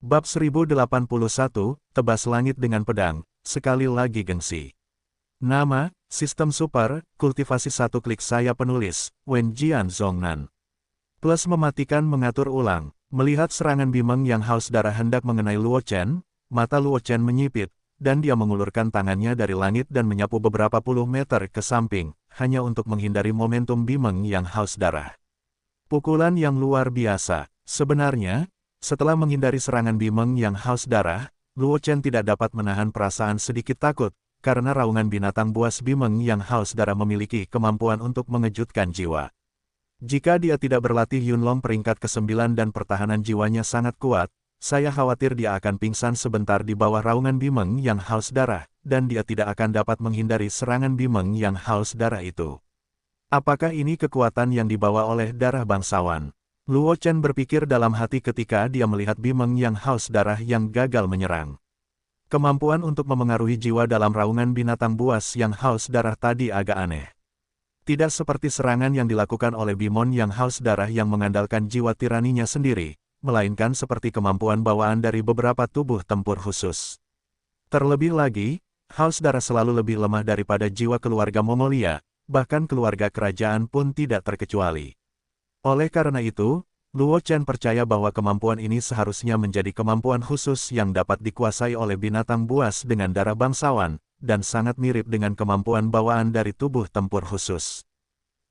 Bab 1081, Tebas Langit dengan Pedang, sekali lagi gengsi. Nama, Sistem Super, Kultivasi 1 klik saya penulis, Wen Jian Zhongnan. Plus mematikan mengatur ulang, melihat serangan Bimeng yang haus darah hendak mengenai Luo Chen, mata Luo Chen menyipit, dan dia mengulurkan tangannya dari langit dan menyapu beberapa puluh meter ke samping, hanya untuk menghindari momentum Bimeng yang haus darah. Pukulan yang luar biasa, sebenarnya. Setelah menghindari serangan Bimeng yang haus darah, Luo Chen tidak dapat menahan perasaan sedikit takut, karena raungan binatang buas Bimeng yang haus darah memiliki kemampuan untuk mengejutkan jiwa. Jika dia tidak berlatih Yunlong peringkat ke-9 dan pertahanan jiwanya sangat kuat, saya khawatir dia akan pingsan sebentar di bawah raungan Bimeng yang haus darah, dan dia tidak akan dapat menghindari serangan Bimeng yang haus darah itu. Apakah ini kekuatan yang dibawa oleh darah bangsawan? Luo Chen berpikir dalam hati ketika dia melihat Bimeng yang haus darah yang gagal menyerang. Kemampuan untuk memengaruhi jiwa dalam raungan binatang buas yang haus darah tadi agak aneh. Tidak seperti serangan yang dilakukan oleh Bimeng yang haus darah yang mengandalkan jiwa tiraninya sendiri, melainkan seperti kemampuan bawaan dari beberapa tubuh tempur khusus. Terlebih lagi, haus darah selalu lebih lemah daripada jiwa keluarga Mongolia, bahkan keluarga kerajaan pun tidak terkecuali. Oleh karena itu, Luo Chen percaya bahwa kemampuan ini seharusnya menjadi kemampuan khusus yang dapat dikuasai oleh binatang buas dengan darah bangsawan, dan sangat mirip dengan kemampuan bawaan dari tubuh tempur khusus.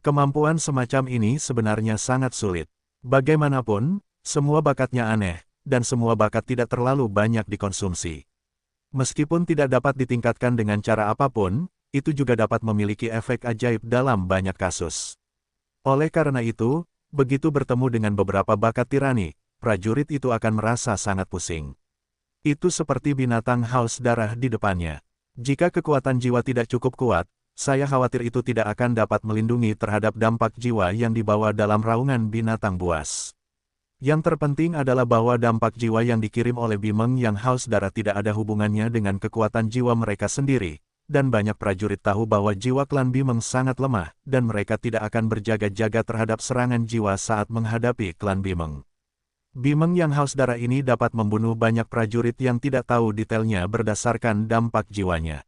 Kemampuan semacam ini sebenarnya sangat sulit. Bagaimanapun, semua bakatnya aneh, dan semua bakat tidak terlalu banyak dikonsumsi. Meskipun tidak dapat ditingkatkan dengan cara apapun, itu juga dapat memiliki efek ajaib dalam banyak kasus. Oleh karena itu, begitu bertemu dengan beberapa bakat tirani, prajurit itu akan merasa sangat pusing. Itu seperti binatang haus darah di depannya. Jika kekuatan jiwa tidak cukup kuat, saya khawatir itu tidak akan dapat melindungi terhadap dampak jiwa yang dibawa dalam raungan binatang buas. Yang terpenting adalah bahwa dampak jiwa yang dikirim oleh Bimeng yang haus darah tidak ada hubungannya dengan kekuatan jiwa mereka sendiri. Dan banyak prajurit tahu bahwa jiwa klan Bimeng sangat lemah, dan mereka tidak akan berjaga-jaga terhadap serangan jiwa saat menghadapi klan Bimeng. Bimeng yang haus darah ini dapat membunuh banyak prajurit yang tidak tahu detailnya berdasarkan dampak jiwanya.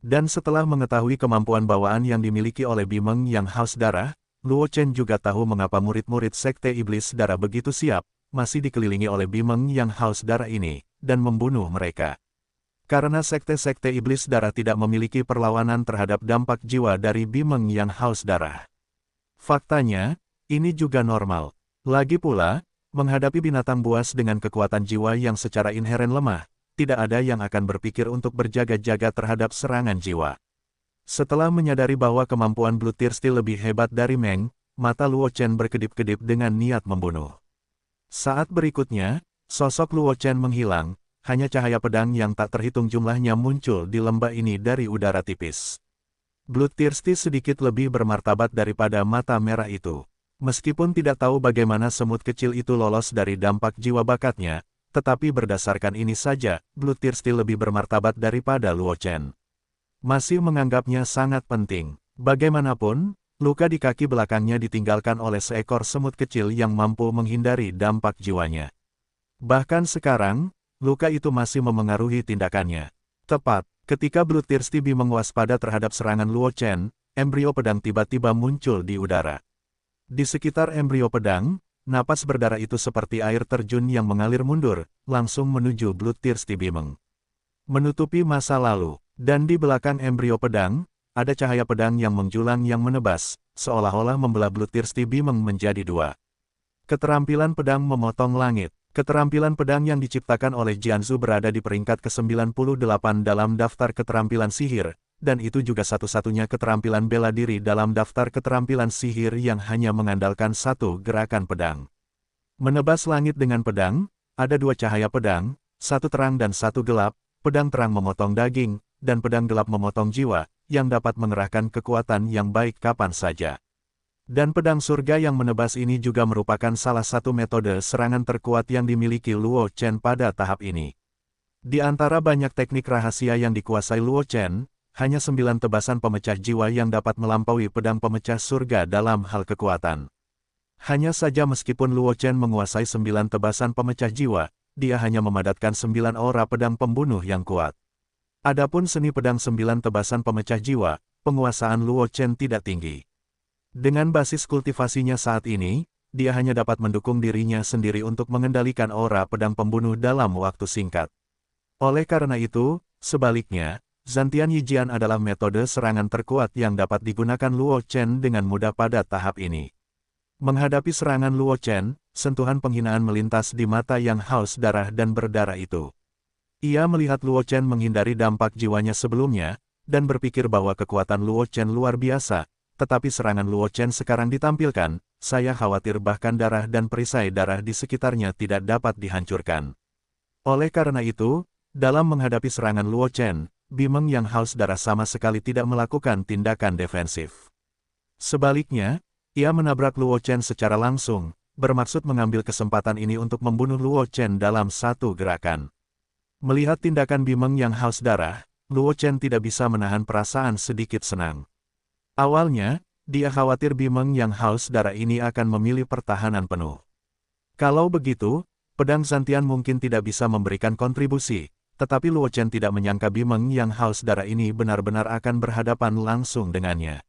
Dan setelah mengetahui kemampuan bawaan yang dimiliki oleh Bimeng yang haus darah, Luo Chen juga tahu mengapa murid-murid Sekte Iblis Darah begitu siap, masih dikelilingi oleh Bimeng yang haus darah ini, dan membunuh mereka. Karena sekte-sekte iblis darah tidak memiliki perlawanan terhadap dampak jiwa dari Bimeng yang haus darah. Faktanya, ini juga normal. Lagi pula, menghadapi binatang buas dengan kekuatan jiwa yang secara inheren lemah, tidak ada yang akan berpikir untuk berjaga-jaga terhadap serangan jiwa. Setelah menyadari bahwa kemampuan Bloodthirsty lebih hebat dari Meng, mata Luo Chen berkedip-kedip dengan niat membunuh. Saat berikutnya, sosok Luo Chen menghilang. Hanya cahaya pedang yang tak terhitung jumlahnya muncul di lembah ini dari udara tipis. Bloodthirsty sedikit lebih bermartabat daripada mata merah itu. Meskipun tidak tahu bagaimana semut kecil itu lolos dari dampak jiwa bakatnya, tetapi berdasarkan ini saja, Bloodthirsty lebih bermartabat daripada Luo Chen. Masih menganggapnya sangat penting. Bagaimanapun, luka di kaki belakangnya ditinggalkan oleh seekor semut kecil yang mampu menghindari dampak jiwanya. Bahkan sekarang, luka itu masih memengaruhi tindakannya. Tepat, ketika Bloodthirsty Bimeng waspada terhadap serangan Luo Chen, embrio pedang tiba-tiba muncul di udara. Di sekitar embrio pedang, napas berdarah itu seperti air terjun yang mengalir mundur, langsung menuju Bloodthirsty Bimeng. Menutupi masa lalu, dan di belakang embrio pedang, ada cahaya pedang yang menjulang yang menebas, seolah-olah membelah Bloodthirsty Bimeng menjadi dua. Keterampilan pedang memotong langit. Keterampilan pedang yang diciptakan oleh Jianzu berada di peringkat ke-98 dalam daftar keterampilan sihir, dan itu juga satu-satunya keterampilan bela diri dalam daftar keterampilan sihir yang hanya mengandalkan satu gerakan pedang. Menebas langit dengan pedang, ada dua cahaya pedang, satu terang dan satu gelap, pedang terang memotong daging, dan pedang gelap memotong jiwa, yang dapat mengerahkan kekuatan yang baik kapan saja. Dan pedang surga yang menebas ini juga merupakan salah satu metode serangan terkuat yang dimiliki Luo Chen pada tahap ini. Di antara banyak teknik rahasia yang dikuasai Luo Chen, hanya 9 tebasan pemecah jiwa yang dapat melampaui pedang pemecah surga dalam hal kekuatan. Hanya saja meskipun Luo Chen menguasai 9 tebasan pemecah jiwa, dia hanya memadatkan 9 aura pedang pembunuh yang kuat. Adapun seni pedang 9 tebasan pemecah jiwa, penguasaan Luo Chen tidak tinggi. Dengan basis kultivasinya saat ini, dia hanya dapat mendukung dirinya sendiri untuk mengendalikan aura pedang pembunuh dalam waktu singkat. Oleh karena itu, sebaliknya, Zantian Yijian adalah metode serangan terkuat yang dapat digunakan Luo Chen dengan mudah pada tahap ini. Menghadapi serangan Luo Chen, sentuhan penghinaan melintas di mata yang haus darah dan berdarah itu. Ia melihat Luo Chen menghindari dampak jiwanya sebelumnya, dan berpikir bahwa kekuatan Luo Chen luar biasa, tetapi serangan Luo Chen sekarang ditampilkan, saya khawatir bahkan darah dan perisai darah di sekitarnya tidak dapat dihancurkan. Oleh karena itu, dalam menghadapi serangan Luo Chen, Bimeng yang haus darah sama sekali tidak melakukan tindakan defensif. Sebaliknya, ia menabrak Luo Chen secara langsung, bermaksud mengambil kesempatan ini untuk membunuh Luo Chen dalam satu gerakan. Melihat tindakan Bimeng yang haus darah, Luo Chen tidak bisa menahan perasaan sedikit senang. Awalnya, dia khawatir Bimeng yang haus darah ini akan memilih pertahanan penuh. Kalau begitu, pedang Zantian mungkin tidak bisa memberikan kontribusi, tetapi Luo Chen tidak menyangka Bimeng yang haus darah ini benar-benar akan berhadapan langsung dengannya.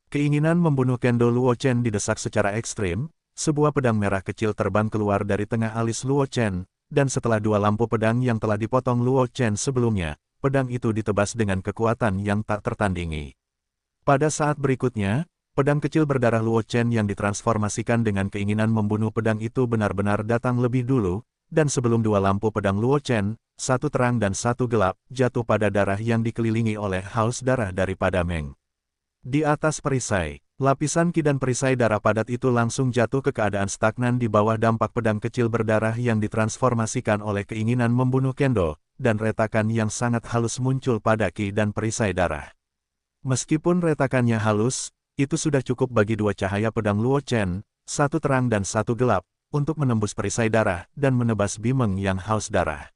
Keinginan membunuh Kendo Luo Chen didesak secara ekstrim, sebuah pedang merah kecil terbang keluar dari tengah alis Luo Chen, dan setelah 2 lampu pedang yang telah dipotong Luo Chen sebelumnya, pedang itu ditebas dengan kekuatan yang tak tertandingi. Pada saat berikutnya, pedang kecil berdarah Luo Chen yang ditransformasikan dengan keinginan membunuh pedang itu benar-benar datang lebih dulu, dan sebelum 2 lampu pedang Luo Chen, satu terang dan satu gelap, jatuh pada darah yang dikelilingi oleh haus darah daripada Meng. Di atas perisai, lapisan ki dan perisai darah padat itu langsung jatuh ke keadaan stagnan di bawah dampak pedang kecil berdarah yang ditransformasikan oleh keinginan membunuh Kendo, dan retakan yang sangat halus muncul pada ki dan perisai darah. Meskipun retakannya halus, itu sudah cukup bagi 2 cahaya pedang Luo Chen, satu terang dan satu gelap, untuk menembus perisai darah dan menebas Bimeng yang haus darah.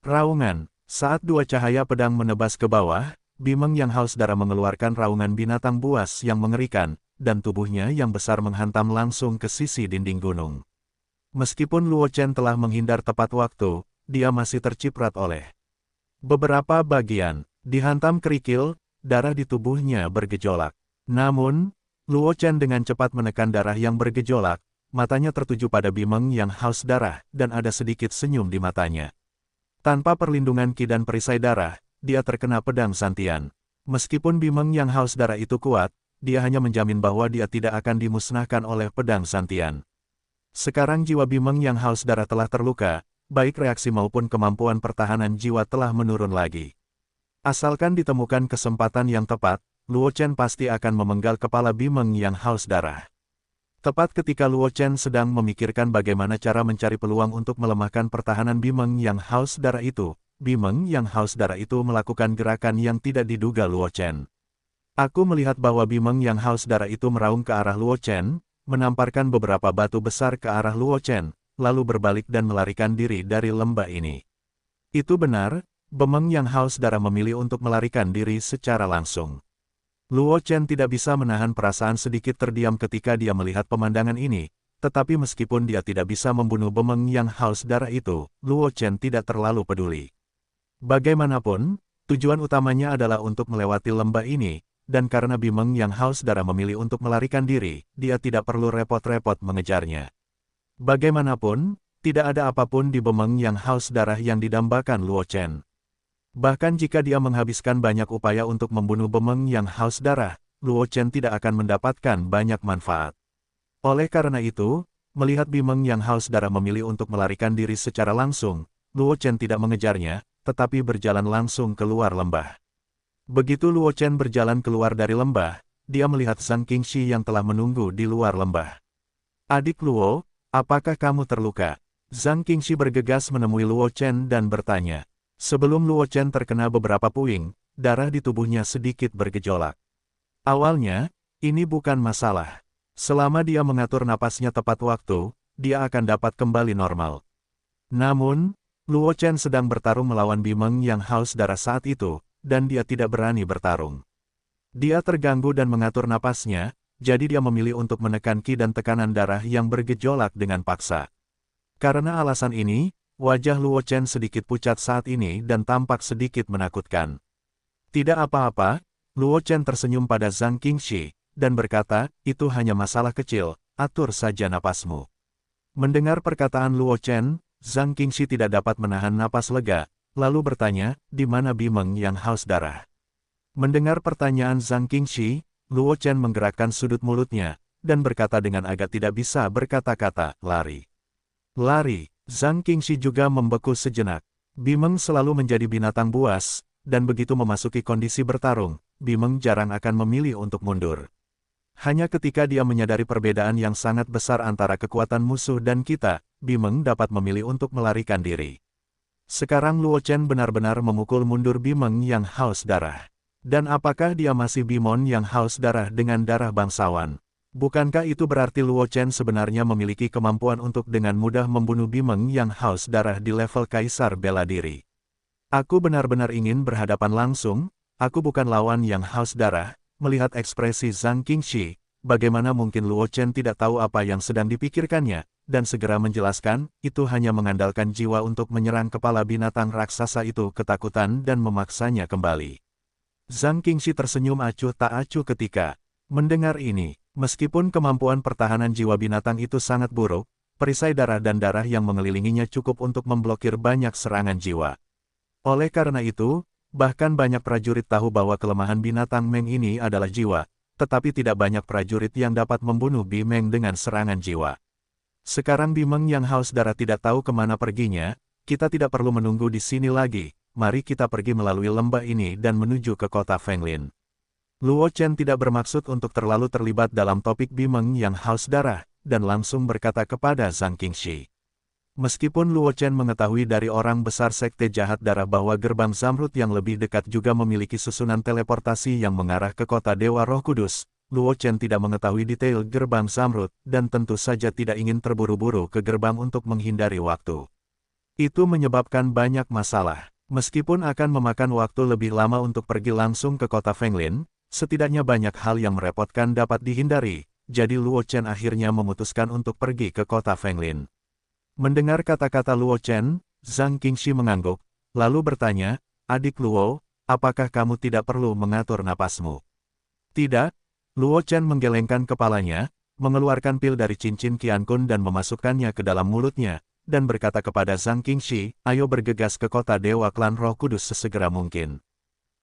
Raungan, saat 2 cahaya pedang menebas ke bawah, Bimeng yang haus darah mengeluarkan raungan binatang buas yang mengerikan, dan tubuhnya yang besar menghantam langsung ke sisi dinding gunung. Meskipun Luo Chen telah menghindar tepat waktu, dia masih terciprat oleh beberapa bagian, dihantam kerikil, darah di tubuhnya bergejolak. Namun, Luo Chen dengan cepat menekan darah yang bergejolak, matanya tertuju pada Bimeng yang haus darah, dan ada sedikit senyum di matanya. Tanpa perlindungan ki dan perisai darah, dia terkena pedang Zantian. Meskipun Bimeng yang haus darah itu kuat, dia hanya menjamin bahwa dia tidak akan dimusnahkan oleh pedang Zantian. Sekarang jiwa Bimeng yang haus darah telah terluka, baik reaksi maupun kemampuan pertahanan jiwa telah menurun lagi. Asalkan ditemukan kesempatan yang tepat, Luo Chen pasti akan memenggal kepala Bimeng yang haus darah. Tepat ketika Luo Chen sedang memikirkan bagaimana cara mencari peluang untuk melemahkan pertahanan Bimeng yang haus darah itu, Bimeng yang haus darah itu melakukan gerakan yang tidak diduga Luo Chen. Aku melihat bahwa Bimeng yang haus darah itu meraung ke arah Luo Chen, menamparkan beberapa batu besar ke arah Luo Chen, lalu berbalik dan melarikan diri dari lembah ini. Itu benar, Bimeng yang haus darah memilih untuk melarikan diri secara langsung. Luo Chen tidak bisa menahan perasaan sedikit terdiam ketika dia melihat pemandangan ini, tetapi meskipun dia tidak bisa membunuh Bimeng yang haus darah itu, Luo Chen tidak terlalu peduli. Bagaimanapun, tujuan utamanya adalah untuk melewati lembah ini, dan karena Bimeng yang haus darah memilih untuk melarikan diri, dia tidak perlu repot-repot mengejarnya. Bagaimanapun, tidak ada apapun di Bimeng yang haus darah yang didambakan Luo Chen. Bahkan jika dia menghabiskan banyak upaya untuk membunuh Bimeng yang haus darah, Luo Chen tidak akan mendapatkan banyak manfaat. Oleh karena itu, melihat Bimeng yang haus darah memilih untuk melarikan diri secara langsung, Luo Chen tidak mengejarnya, tetapi berjalan langsung keluar lembah. Begitu Luo Chen berjalan keluar dari lembah, dia melihat Zhang Qingxi yang telah menunggu di luar lembah. Adik Luo, apakah kamu terluka? Zhang Qingxi bergegas menemui Luo Chen dan bertanya. Sebelum Luo Chen terkena beberapa puing, darah di tubuhnya sedikit bergejolak. Awalnya, ini bukan masalah. Selama dia mengatur napasnya tepat waktu, dia akan dapat kembali normal. Namun, Luo Chen sedang bertarung melawan Bimeng yang haus darah saat itu, dan dia tidak berani bertarung. Dia terganggu dan mengatur napasnya, jadi dia memilih untuk menekan ki dan tekanan darah yang bergejolak dengan paksa. Karena alasan ini, Wajah Luo Chen sedikit pucat saat ini dan tampak sedikit menakutkan. Tidak apa-apa, Luo Chen tersenyum pada Zhang Qingxi, dan berkata, itu hanya masalah kecil, atur saja napasmu. Mendengar perkataan Luo Chen, Zhang Qingxi tidak dapat menahan napas lega, lalu bertanya, di mana Bimeng yang haus darah? Mendengar pertanyaan Zhang Qingxi, Luo Chen menggerakkan sudut mulutnya, dan berkata dengan agak tidak bisa berkata-kata, lari. Lari, Zhang Qingxi juga membeku sejenak. Bimeng selalu menjadi binatang buas, dan begitu memasuki kondisi bertarung, Bimeng jarang akan memilih untuk mundur. Hanya ketika dia menyadari perbedaan yang sangat besar antara kekuatan musuh dan kita, Bimeng dapat memilih untuk melarikan diri. Sekarang Luo Chen benar-benar memukul mundur Bimeng yang haus darah. Dan apakah dia masih Bimon yang haus darah dengan darah bangsawan? Bukankah itu berarti Luo Chen sebenarnya memiliki kemampuan untuk dengan mudah membunuh Bimeng yang haus darah di level kaisar bela diri? Aku benar-benar ingin berhadapan langsung, aku bukan lawan yang haus darah. Melihat ekspresi Zhang Qingxi, bagaimana mungkin Luo Chen tidak tahu apa yang sedang dipikirkannya, dan segera menjelaskan, itu hanya mengandalkan jiwa untuk menyerang kepala binatang raksasa itu ketakutan dan memaksanya kembali. Zhang Qingxi tersenyum acuh tak acuh ketika mendengar ini. Meskipun kemampuan pertahanan jiwa binatang itu sangat buruk, perisai darah dan darah yang mengelilinginya cukup untuk memblokir banyak serangan jiwa. Oleh karena itu, bahkan banyak prajurit tahu bahwa kelemahan binatang Meng ini adalah jiwa, tetapi tidak banyak prajurit yang dapat membunuh Bimeng dengan serangan jiwa. Sekarang Bimeng yang haus darah tidak tahu kemana perginya, kita tidak perlu menunggu di sini lagi, mari kita pergi melalui lembah ini dan menuju ke kota Fenglin. Luo Chen tidak bermaksud untuk terlalu terlibat dalam topik Bimeng yang haus darah, dan langsung berkata kepada Zhang Qingxi. Meskipun Luo Chen mengetahui dari orang besar Sekte Jahat Darah bahwa gerbang Zamrud yang lebih dekat juga memiliki susunan teleportasi yang mengarah ke kota Dewa Roh Kudus, Luo Chen tidak mengetahui detail gerbang Zamrud, dan tentu saja tidak ingin terburu-buru ke gerbang untuk menghindari waktu. Itu menyebabkan banyak masalah. Meskipun akan memakan waktu lebih lama untuk pergi langsung ke kota Fenglin, setidaknya banyak hal yang merepotkan dapat dihindari, jadi Luo Chen akhirnya memutuskan untuk pergi ke kota Fenglin. Mendengar kata-kata Luo Chen, Zhang Qingxi mengangguk, lalu bertanya, adik Luo, apakah kamu tidak perlu mengatur napasmu? Tidak, Luo Chen menggelengkan kepalanya, mengeluarkan pil dari cincin Qiankun dan memasukkannya ke dalam mulutnya, dan berkata kepada Zhang Qingxi, ayo bergegas ke kota Dewa Klan Roh Kudus sesegera mungkin.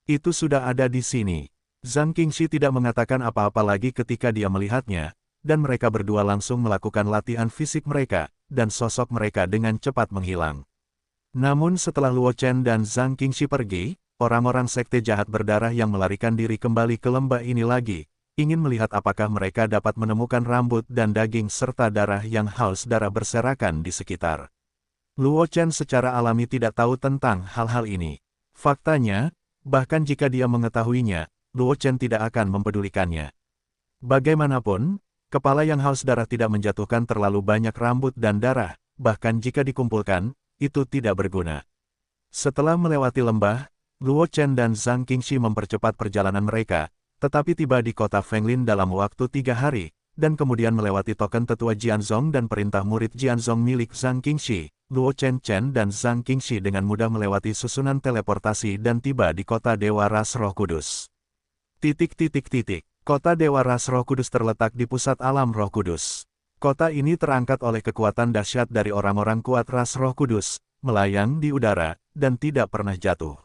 Itu sudah ada di sini. Zhang Qingxi tidak mengatakan apa-apa lagi ketika dia melihatnya, dan mereka berdua langsung melakukan latihan fisik mereka, dan sosok mereka dengan cepat menghilang. Namun setelah Luo Chen dan Zhang Qingxi pergi, orang-orang Sekte Jahat Berdarah yang melarikan diri kembali ke lembah ini lagi, ingin melihat apakah mereka dapat menemukan rambut dan daging serta darah yang haus darah berserakan di sekitar. Luo Chen secara alami tidak tahu tentang hal-hal ini. Faktanya, bahkan jika dia mengetahuinya, Luo Chen tidak akan mempedulikannya. Bagaimanapun, kepala yang haus darah tidak menjatuhkan terlalu banyak rambut dan darah, bahkan jika dikumpulkan, itu tidak berguna. Setelah melewati lembah, Luo Chen dan Zhang Qingxi mempercepat perjalanan mereka, tetapi tiba di kota Fenglin dalam waktu 3 hari, dan kemudian melewati token tetua Jianzong dan perintah murid Jianzong milik Zhang Qingxi. Luo Chen dan Zhang Qingxi dengan mudah melewati susunan teleportasi dan tiba di kota Dewa Ras Roh Kudus. Kota Dewa Ras Roh Kudus terletak di pusat alam Roh Kudus. Kota ini terangkat oleh kekuatan dahsyat dari orang-orang kuat Ras Roh Kudus, melayang di udara, dan tidak pernah jatuh.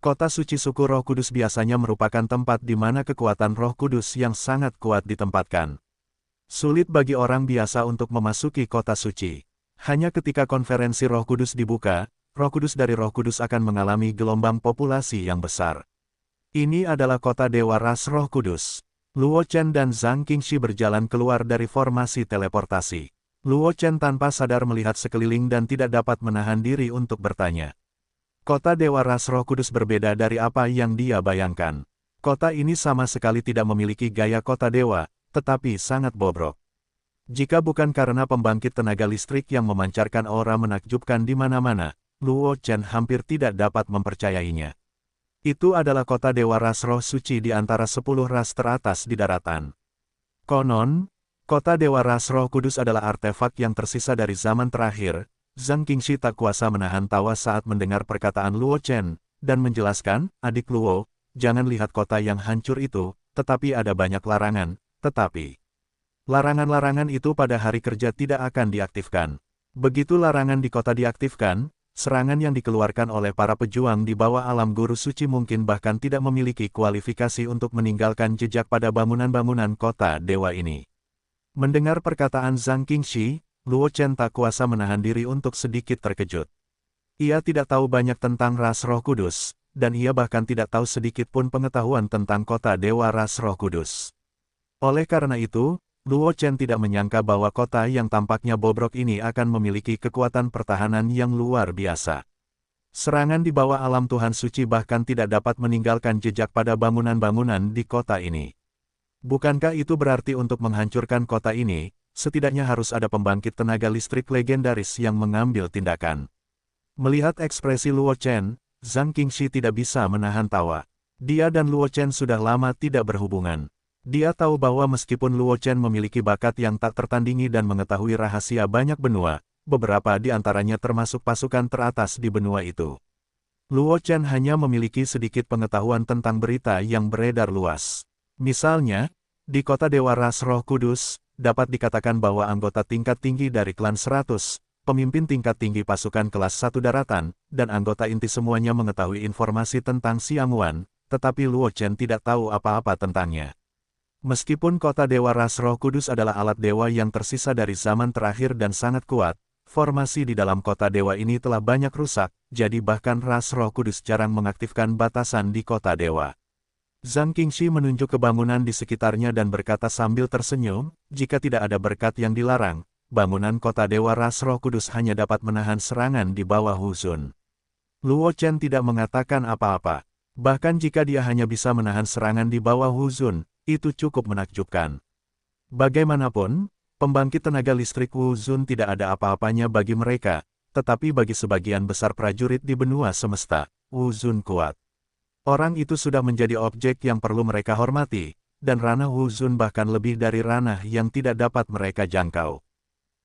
Kota suci suku Roh Kudus biasanya merupakan tempat di mana kekuatan Roh Kudus yang sangat kuat ditempatkan. Sulit bagi orang biasa untuk memasuki kota suci. Hanya ketika konferensi Roh Kudus dibuka, Roh Kudus dari Roh Kudus akan mengalami gelombang populasi yang besar. Ini adalah kota Dewa Ras Roh Kudus. Luo Chen dan Zhang Qingxi berjalan keluar dari formasi teleportasi. Luo Chen tanpa sadar melihat sekeliling dan tidak dapat menahan diri untuk bertanya. Kota Dewa Ras Roh Kudus berbeda dari apa yang dia bayangkan. Kota ini sama sekali tidak memiliki gaya kota dewa, tetapi sangat bobrok. Jika bukan karena pembangkit tenaga listrik yang memancarkan aura menakjubkan di mana-mana, Luo Chen hampir tidak dapat mempercayainya. Itu adalah kota Dewa Ras Roh Suci di antara 10 ras teratas di daratan. Konon, kota Dewa Ras Roh Kudus adalah artefak yang tersisa dari zaman terakhir, Zhang Qingxi tak kuasa menahan tawa saat mendengar perkataan Luo Chen, dan menjelaskan, adik Luo, jangan lihat kota yang hancur itu, tetapi ada banyak larangan, tetapi larangan-larangan itu pada hari kerja tidak akan diaktifkan. Begitu larangan di kota diaktifkan, serangan yang dikeluarkan oleh para pejuang di bawah alam guru suci mungkin bahkan tidak memiliki kualifikasi untuk meninggalkan jejak pada bangunan-bangunan kota dewa ini. Mendengar perkataan Zhang Qingxi, Luo Chen tak kuasa menahan diri untuk sedikit terkejut. Ia tidak tahu banyak tentang ras Roh Kudus, dan ia bahkan tidak tahu sedikit pun pengetahuan tentang kota dewa ras Roh Kudus. Oleh karena itu, Luo Chen tidak menyangka bahwa kota yang tampaknya bobrok ini akan memiliki kekuatan pertahanan yang luar biasa. Serangan di bawah alam Tuhan Suci bahkan tidak dapat meninggalkan jejak pada bangunan-bangunan di kota ini. Bukankah itu berarti untuk menghancurkan kota ini, setidaknya harus ada pembangkit tenaga listrik legendaris yang mengambil tindakan? Melihat ekspresi Luo Chen, Zhang Qingxi tidak bisa menahan tawa. Dia dan Luo Chen sudah lama tidak berhubungan. Dia tahu bahwa meskipun Luo Chen memiliki bakat yang tak tertandingi dan mengetahui rahasia banyak benua, beberapa di antaranya termasuk pasukan teratas di benua itu. Luo Chen hanya memiliki sedikit pengetahuan tentang berita yang beredar luas. Misalnya, di kota Dewa Ras Roh Kudus, dapat dikatakan bahwa anggota tingkat tinggi dari klan 100, pemimpin tingkat tinggi pasukan kelas 1 daratan, dan anggota inti semuanya mengetahui informasi tentang Xiangwan, tetapi Luo Chen tidak tahu apa-apa tentangnya. Meskipun kota Dewa Ras Roh Kudus adalah alat dewa yang tersisa dari zaman terakhir dan sangat kuat, formasi di dalam kota dewa ini telah banyak rusak, jadi bahkan Ras Roh Kudus jarang mengaktifkan batasan di kota dewa. Zhang Qingxi menunjuk ke bangunan di sekitarnya dan berkata sambil tersenyum, jika tidak ada berkat yang dilarang, bangunan kota dewa ras Roh Kudus hanya dapat menahan serangan di bawah Huzun. Luo Chen tidak mengatakan apa-apa. Bahkan jika dia hanya bisa menahan serangan di bawah Huzun, itu cukup menakjubkan. Bagaimanapun, pembangkit tenaga listrik Huzun tidak ada apa-apanya bagi mereka, tetapi bagi sebagian besar prajurit di benua semesta, Huzun kuat. Orang itu sudah menjadi objek yang perlu mereka hormati, dan ranah Huzun bahkan lebih dari ranah yang tidak dapat mereka jangkau.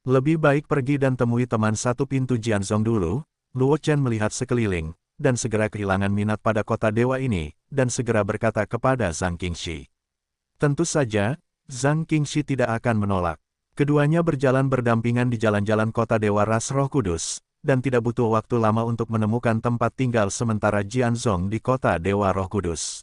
Lebih baik pergi dan temui teman satu pintu Jianzong dulu. Luo Chen melihat sekeliling, dan segera kehilangan minat pada kota dewa ini, dan segera berkata kepada Zhang Qingxi. Tentu saja, Zhang Qingxi tidak akan menolak. Keduanya berjalan berdampingan di jalan-jalan kota dewa ras Roh Kudus, dan tidak butuh waktu lama untuk menemukan tempat tinggal sementara Jianzong di kota Dewa Roh Kudus.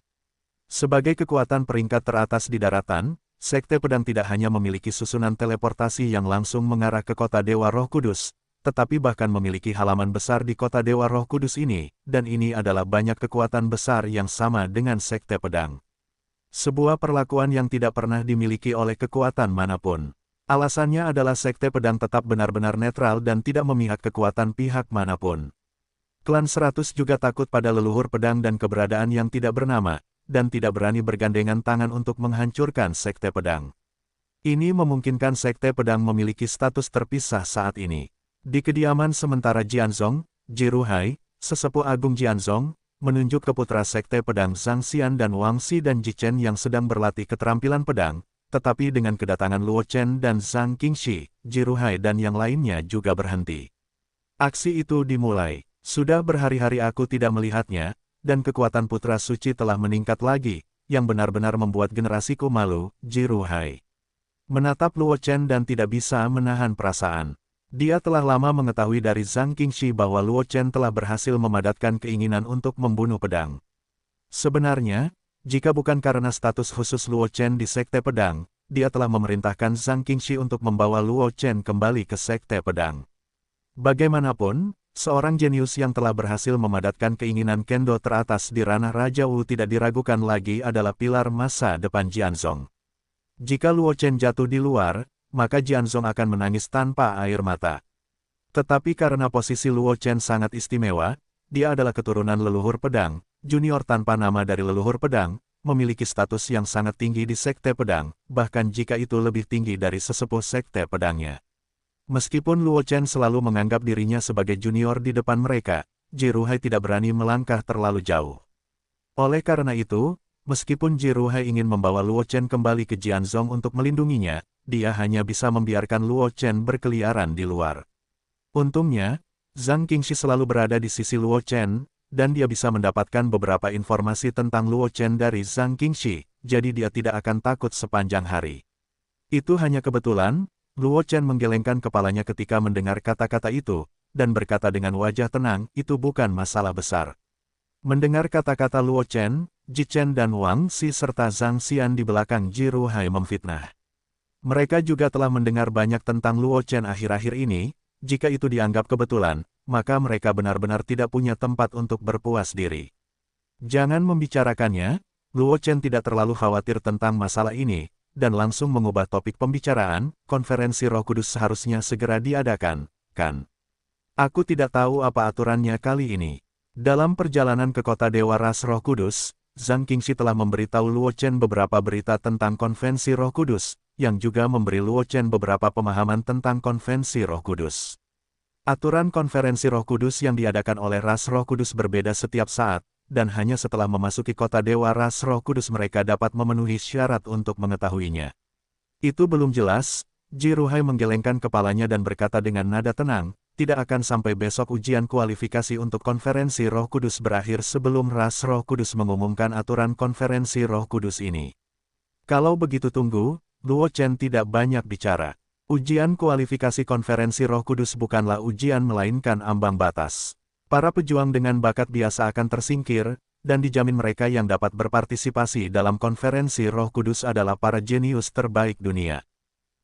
Sebagai kekuatan peringkat teratas di daratan, Sekte Pedang tidak hanya memiliki susunan teleportasi yang langsung mengarah ke kota Dewa Roh Kudus, tetapi bahkan memiliki halaman besar di kota Dewa Roh Kudus ini, dan ini adalah banyak kekuatan besar yang sama dengan Sekte Pedang. Sebuah perlakuan yang tidak pernah dimiliki oleh kekuatan manapun. Alasannya adalah Sekte Pedang tetap benar-benar netral dan tidak memihak kekuatan pihak manapun. Klan 100 juga takut pada leluhur pedang dan keberadaan yang tidak bernama, dan tidak berani bergandengan tangan untuk menghancurkan Sekte Pedang. Ini memungkinkan Sekte Pedang memiliki status terpisah saat ini. Di kediaman sementara Jianzong, Jiruhai, sesepuh agung Jianzong, menunjuk ke putra Sekte Pedang Zhang Xian dan Wang Xi dan Ji Chen yang sedang berlatih keterampilan pedang. Tetapi dengan kedatangan Luo Chen dan Zhang Qingxi, Jiruhai dan yang lainnya juga berhenti. Aksi itu dimulai. Sudah berhari-hari aku tidak melihatnya, dan kekuatan putra suci telah meningkat lagi, yang benar-benar membuat generasiku malu, Jiruhai. Menatap Luo Chen dan tidak bisa menahan perasaan. Dia telah lama mengetahui dari Zhang Qingxi bahwa Luo Chen telah berhasil memadatkan keinginan untuk membunuh pedang. Sebenarnya, jika bukan karena status khusus Luo Chen di Sekte Pedang, dia telah memerintahkan Zhang Qingxi untuk membawa Luo Chen kembali ke Sekte Pedang. Bagaimanapun, seorang jenius yang telah berhasil memadatkan keinginan kendo teratas di ranah Raja Wu tidak diragukan lagi adalah pilar masa depan Jianzong. Jika Luo Chen jatuh di luar, maka Jianzong akan menangis tanpa air mata. Tetapi karena posisi Luo Chen sangat istimewa, dia adalah keturunan leluhur pedang, junior tanpa nama dari leluhur pedang, memiliki status yang sangat tinggi di Sekte Pedang, bahkan jika itu lebih tinggi dari sesepuh Sekte Pedangnya. Meskipun Luo Chen selalu menganggap dirinya sebagai junior di depan mereka, Jiruhai tidak berani melangkah terlalu jauh. Oleh karena itu, meskipun Jiruhai ingin membawa Luo Chen kembali ke Jianzong untuk melindunginya, dia hanya bisa membiarkan Luo Chen berkeliaran di luar. Untungnya, Zhang Qingxi selalu berada di sisi Luo Chen, dan dia bisa mendapatkan beberapa informasi tentang Luo Chen dari Zhang Qingxi, jadi dia tidak akan takut sepanjang hari. Itu hanya kebetulan, Luo Chen menggelengkan kepalanya ketika mendengar kata-kata itu, dan berkata dengan wajah tenang, itu bukan masalah besar. Mendengar kata-kata Luo Chen, Ji Chen dan Wang Xi serta Zhang Xian di belakang Ji Ruhai memfitnah. Mereka juga telah mendengar banyak tentang Luo Chen akhir-akhir ini, jika itu dianggap kebetulan, maka mereka benar-benar tidak punya tempat untuk berpuas diri. Jangan membicarakannya, Luo Chen tidak terlalu khawatir tentang masalah ini, dan langsung mengubah topik pembicaraan, konferensi Roh Kudus seharusnya segera diadakan, kan? Aku tidak tahu apa aturannya kali ini. Dalam perjalanan ke kota Dewa Ras Roh Kudus, Zhang Qingxi telah memberitahu Luo Chen beberapa berita tentang konvensi Roh Kudus, yang juga memberi Luo Chen beberapa pemahaman tentang konvensi Roh Kudus. Aturan konferensi Roh Kudus yang diadakan oleh Ras Roh Kudus berbeda setiap saat, dan hanya setelah memasuki kota Dewa Ras Roh Kudus mereka dapat memenuhi syarat untuk mengetahuinya. Itu belum jelas, Ji Ruhai menggelengkan kepalanya dan berkata dengan nada tenang, tidak akan sampai besok ujian kualifikasi untuk konferensi Roh Kudus berakhir sebelum Ras Roh Kudus mengumumkan aturan konferensi Roh Kudus ini. Kalau begitu tunggu, Luo Chen tidak banyak bicara. Ujian kualifikasi konferensi Roh Kudus bukanlah ujian melainkan ambang batas. Para pejuang dengan bakat biasa akan tersingkir, dan dijamin mereka yang dapat berpartisipasi dalam konferensi Roh Kudus adalah para jenius terbaik dunia.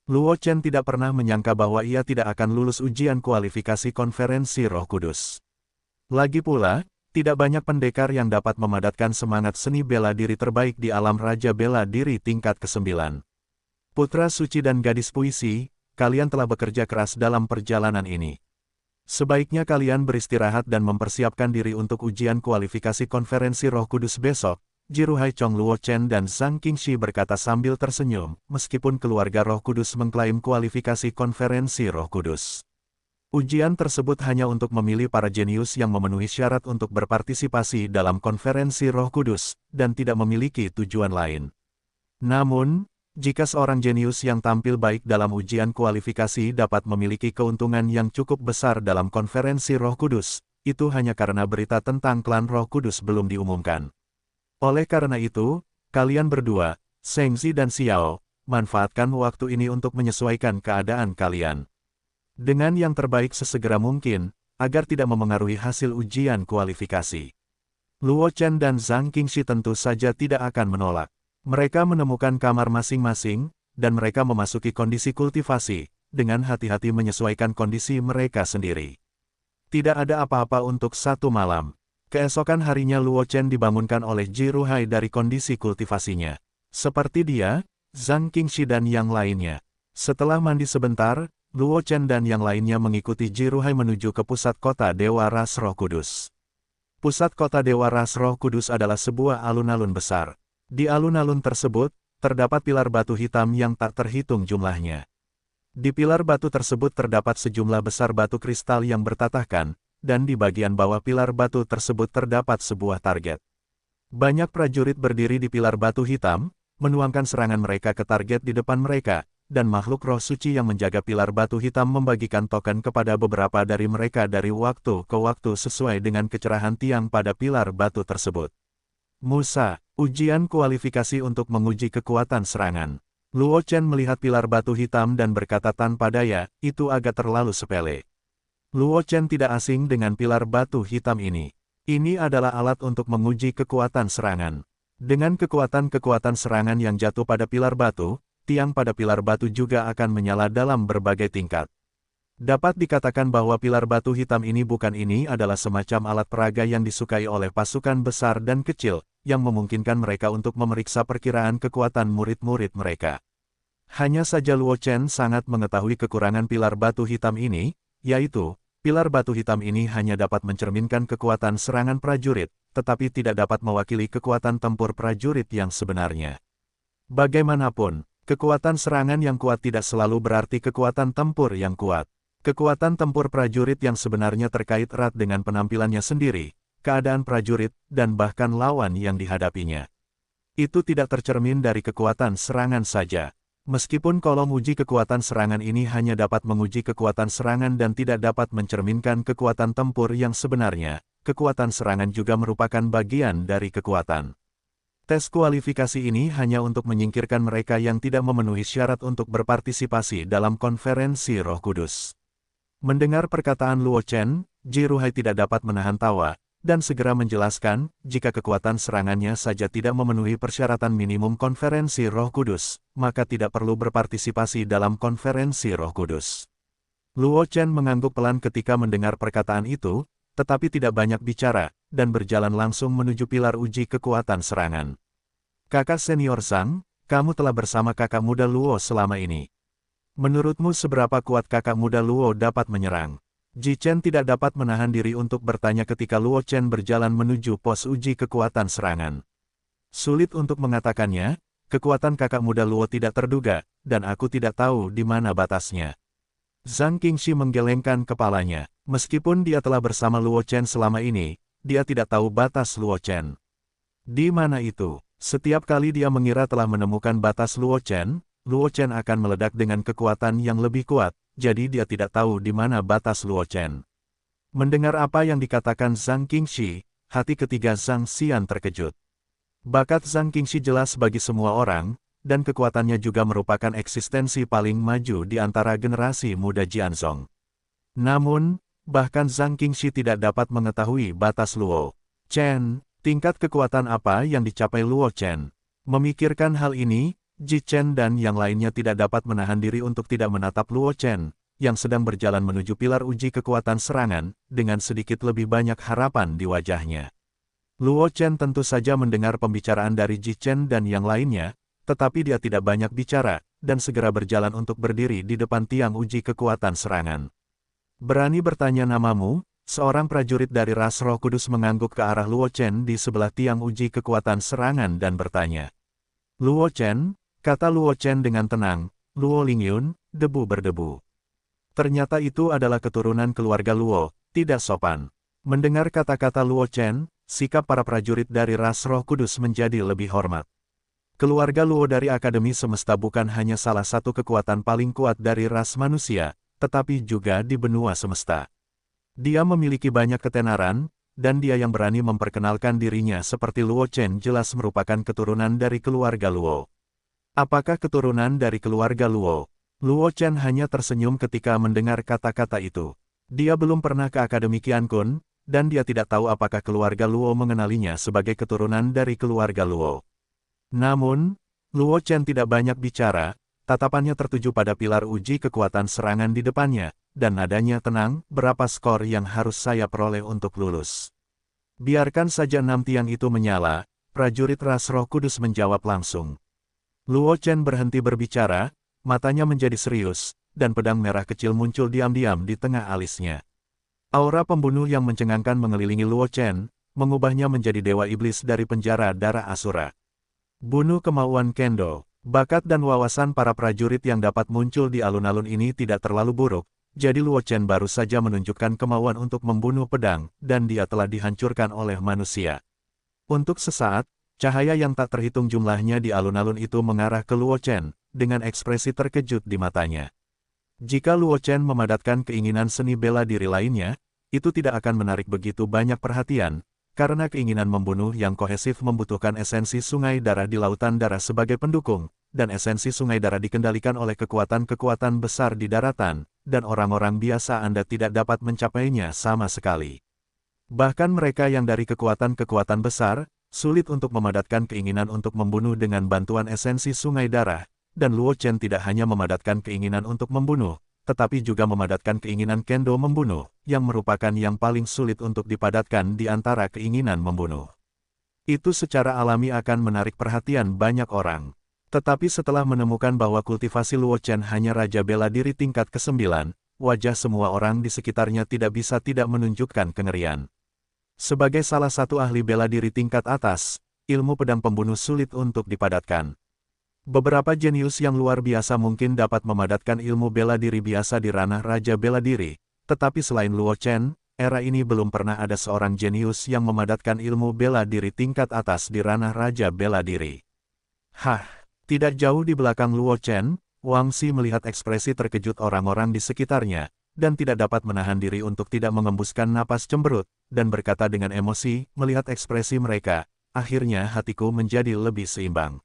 Luo Chen tidak pernah menyangka bahwa ia tidak akan lulus ujian kualifikasi konferensi Roh Kudus. Lagi pula, tidak banyak pendekar yang dapat memadatkan semangat seni bela diri terbaik di alam Raja Bela Diri tingkat ke-9. Putra suci dan gadis puisi, kalian telah bekerja keras dalam perjalanan ini. Sebaiknya kalian beristirahat dan mempersiapkan diri untuk ujian kualifikasi konferensi Roh Kudus besok. Ji Ruhai Chong Luo Chen dan Zhang Qingxi berkata sambil tersenyum, meskipun keluarga Roh Kudus mengklaim kualifikasi konferensi Roh Kudus. Ujian tersebut hanya untuk memilih para jenius yang memenuhi syarat untuk berpartisipasi dalam konferensi Roh Kudus, dan tidak memiliki tujuan lain. Namun, jika seorang jenius yang tampil baik dalam ujian kualifikasi dapat memiliki keuntungan yang cukup besar dalam konferensi Roh Kudus, itu hanya karena berita tentang klan Roh Kudus belum diumumkan. Oleh karena itu, kalian berdua, Shengzi dan Xiao, manfaatkan waktu ini untuk menyesuaikan keadaan kalian. Dengan yang terbaik sesegera mungkin, agar tidak memengaruhi hasil ujian kualifikasi. Luo Chen dan Zhang Qingxi tentu saja tidak akan menolak. Mereka menemukan kamar masing-masing, dan mereka memasuki kondisi kultivasi, dengan hati-hati menyesuaikan kondisi mereka sendiri. Tidak ada apa-apa untuk satu malam. Keesokan harinya Luo Chen dibangunkan oleh Ji Ruhai dari kondisi kultivasinya. Seperti dia, Zhang Qingxi dan yang lainnya. Setelah mandi sebentar, Luo Chen dan yang lainnya mengikuti Ji Ruhai menuju ke pusat kota Dewa Ras Roh Kudus. Pusat kota Dewa Ras Roh Kudus adalah sebuah alun-alun besar. Di alun-alun tersebut, terdapat pilar batu hitam yang tak terhitung jumlahnya. Di pilar batu tersebut terdapat sejumlah besar batu kristal yang bertatahkan, dan di bagian bawah pilar batu tersebut terdapat sebuah target. Banyak prajurit berdiri di pilar batu hitam, menuangkan serangan mereka ke target di depan mereka, dan makhluk roh suci yang menjaga pilar batu hitam membagikan token kepada beberapa dari mereka dari waktu ke waktu sesuai dengan kecerahan tiang pada pilar batu tersebut. Musa, ujian kualifikasi untuk menguji kekuatan serangan. Luo Chen melihat pilar batu hitam dan berkata tanpa daya, itu agak terlalu sepele. Luo Chen tidak asing dengan pilar batu hitam ini. Ini adalah alat untuk menguji kekuatan serangan. Dengan kekuatan-kekuatan serangan yang jatuh pada pilar batu, tiang pada pilar batu juga akan menyala dalam berbagai tingkat. Dapat dikatakan bahwa pilar batu hitam ini adalah semacam alat peraga yang disukai oleh pasukan besar dan kecil, yang memungkinkan mereka untuk memeriksa perkiraan kekuatan murid-murid mereka. Hanya saja Luo Chen sangat mengetahui kekurangan pilar batu hitam ini, yaitu, pilar batu hitam ini hanya dapat mencerminkan kekuatan serangan prajurit, tetapi tidak dapat mewakili kekuatan tempur prajurit yang sebenarnya. Bagaimanapun, kekuatan serangan yang kuat tidak selalu berarti kekuatan tempur yang kuat. Kekuatan tempur prajurit yang sebenarnya terkait erat dengan penampilannya sendiri, keadaan prajurit, dan bahkan lawan yang dihadapinya. Itu tidak tercermin dari kekuatan serangan saja. Meskipun kolom uji kekuatan serangan ini hanya dapat menguji kekuatan serangan dan tidak dapat mencerminkan kekuatan tempur yang sebenarnya, kekuatan serangan juga merupakan bagian dari kekuatan. Tes kualifikasi ini hanya untuk menyingkirkan mereka yang tidak memenuhi syarat untuk berpartisipasi dalam konferensi Roh Kudus. Mendengar perkataan Luo Chen, Ji Ruhai tidak dapat menahan tawa, dan segera menjelaskan, jika kekuatan serangannya saja tidak memenuhi persyaratan minimum konferensi Roh Kudus, maka tidak perlu berpartisipasi dalam konferensi Roh Kudus. Luo Chen mengangguk pelan ketika mendengar perkataan itu, tetapi tidak banyak bicara, dan berjalan langsung menuju pilar uji kekuatan serangan. Kakak senior Zhang, kamu telah bersama kakak muda Luo selama ini. Menurutmu seberapa kuat kakak muda Luo dapat menyerang? Ji Chen tidak dapat menahan diri untuk bertanya ketika Luo Chen berjalan menuju pos uji kekuatan serangan. Sulit untuk mengatakannya, kekuatan kakak muda Luo tidak terduga, dan aku tidak tahu di mana batasnya. Zhang Qingxi menggelengkan kepalanya. Meskipun dia telah bersama Luo Chen selama ini, dia tidak tahu batas Luo Chen. Di mana itu? Setiap kali dia mengira telah menemukan batas Luo Chen akan meledak dengan kekuatan yang lebih kuat. Jadi dia tidak tahu di mana batas Luo Chen. Mendengar apa yang dikatakan Zhang Qingxi, hati ketiga Zhang Xian terkejut. Bakat Zhang Qingxi jelas bagi semua orang, dan kekuatannya juga merupakan eksistensi paling maju di antara generasi muda Jianzhong. Namun, bahkan Zhang Qingxi tidak dapat mengetahui batas Luo Chen, tingkat kekuatan apa yang dicapai Luo Chen. Memikirkan hal ini, Ji Chen dan yang lainnya tidak dapat menahan diri untuk tidak menatap Luo Chen, yang sedang berjalan menuju pilar uji kekuatan serangan, dengan sedikit lebih banyak harapan di wajahnya. Luo Chen tentu saja mendengar pembicaraan dari Ji Chen dan yang lainnya, tetapi dia tidak banyak bicara, dan segera berjalan untuk berdiri di depan tiang uji kekuatan serangan. Berani bertanya namamu? Seorang prajurit dari ras Roh Kudus mengangguk ke arah Luo Chen di sebelah tiang uji kekuatan serangan dan bertanya. Luo Chen? Kata Luo Chen dengan tenang, Luo Lingyun, debu berdebu. Ternyata itu adalah keturunan keluarga Luo, tidak sopan. Mendengar kata-kata Luo Chen, sikap para prajurit dari ras Roh Kudus menjadi lebih hormat. Keluarga Luo dari Akademi Semesta bukan hanya salah satu kekuatan paling kuat dari ras manusia, tetapi juga di benua semesta. Dia memiliki banyak ketenaran, dan dia yang berani memperkenalkan dirinya seperti Luo Chen jelas merupakan keturunan dari keluarga Luo. Apakah keturunan dari keluarga Luo? Luo Chen hanya tersenyum ketika mendengar kata-kata itu. Dia belum pernah ke Akademi Qiankun, dan dia tidak tahu apakah keluarga Luo mengenalinya sebagai keturunan dari keluarga Luo. Namun, Luo Chen tidak banyak bicara, tatapannya tertuju pada pilar uji kekuatan serangan di depannya, dan nadanya tenang, berapa skor yang harus saya peroleh untuk lulus. Biarkan saja 6 tiang itu menyala, prajurit ras Roh Kudus menjawab langsung. Luo Chen berhenti berbicara, matanya menjadi serius, dan pedang merah kecil muncul diam-diam di tengah alisnya. Aura pembunuh yang mencengangkan mengelilingi Luo Chen, mengubahnya menjadi dewa iblis dari penjara darah Asura. Bunuh kemauan Kendo. Bakat dan wawasan para prajurit yang dapat muncul di alun-alun ini tidak terlalu buruk, jadi Luo Chen baru saja menunjukkan kemauan untuk membunuh pedang, dan dia telah dihancurkan oleh manusia. Untuk sesaat, cahaya yang tak terhitung jumlahnya di alun-alun itu mengarah ke Luo Chen, dengan ekspresi terkejut di matanya. Jika Luo Chen memadatkan keinginan seni bela diri lainnya, itu tidak akan menarik begitu banyak perhatian, karena keinginan membunuh yang kohesif membutuhkan esensi sungai darah di lautan darah sebagai pendukung, dan esensi sungai darah dikendalikan oleh kekuatan-kekuatan besar di daratan, dan orang-orang biasa Anda tidak dapat mencapainya sama sekali. Bahkan mereka yang dari kekuatan-kekuatan besar, sulit untuk memadatkan keinginan untuk membunuh dengan bantuan esensi sungai darah, dan Luo Chen tidak hanya memadatkan keinginan untuk membunuh, tetapi juga memadatkan keinginan Kendo membunuh, yang merupakan yang paling sulit untuk dipadatkan di antara keinginan membunuh. Itu secara alami akan menarik perhatian banyak orang. Tetapi setelah menemukan bahwa kultivasi Luo Chen hanya raja bela diri tingkat ke-9, wajah semua orang di sekitarnya tidak bisa tidak menunjukkan kengerian. Sebagai salah satu ahli bela diri tingkat atas, ilmu pedang pembunuh sulit untuk dipadatkan. Beberapa jenius yang luar biasa mungkin dapat memadatkan ilmu bela diri biasa di ranah raja bela diri, tetapi selain Luo Chen, era ini belum pernah ada seorang jenius yang memadatkan ilmu bela diri tingkat atas di ranah raja bela diri. Tidak jauh di belakang Luo Chen, Wang Xi melihat ekspresi terkejut orang-orang di sekitarnya, dan tidak dapat menahan diri untuk tidak mengembuskan napas cemberut, dan berkata dengan emosi, melihat ekspresi mereka, akhirnya hatiku menjadi lebih seimbang.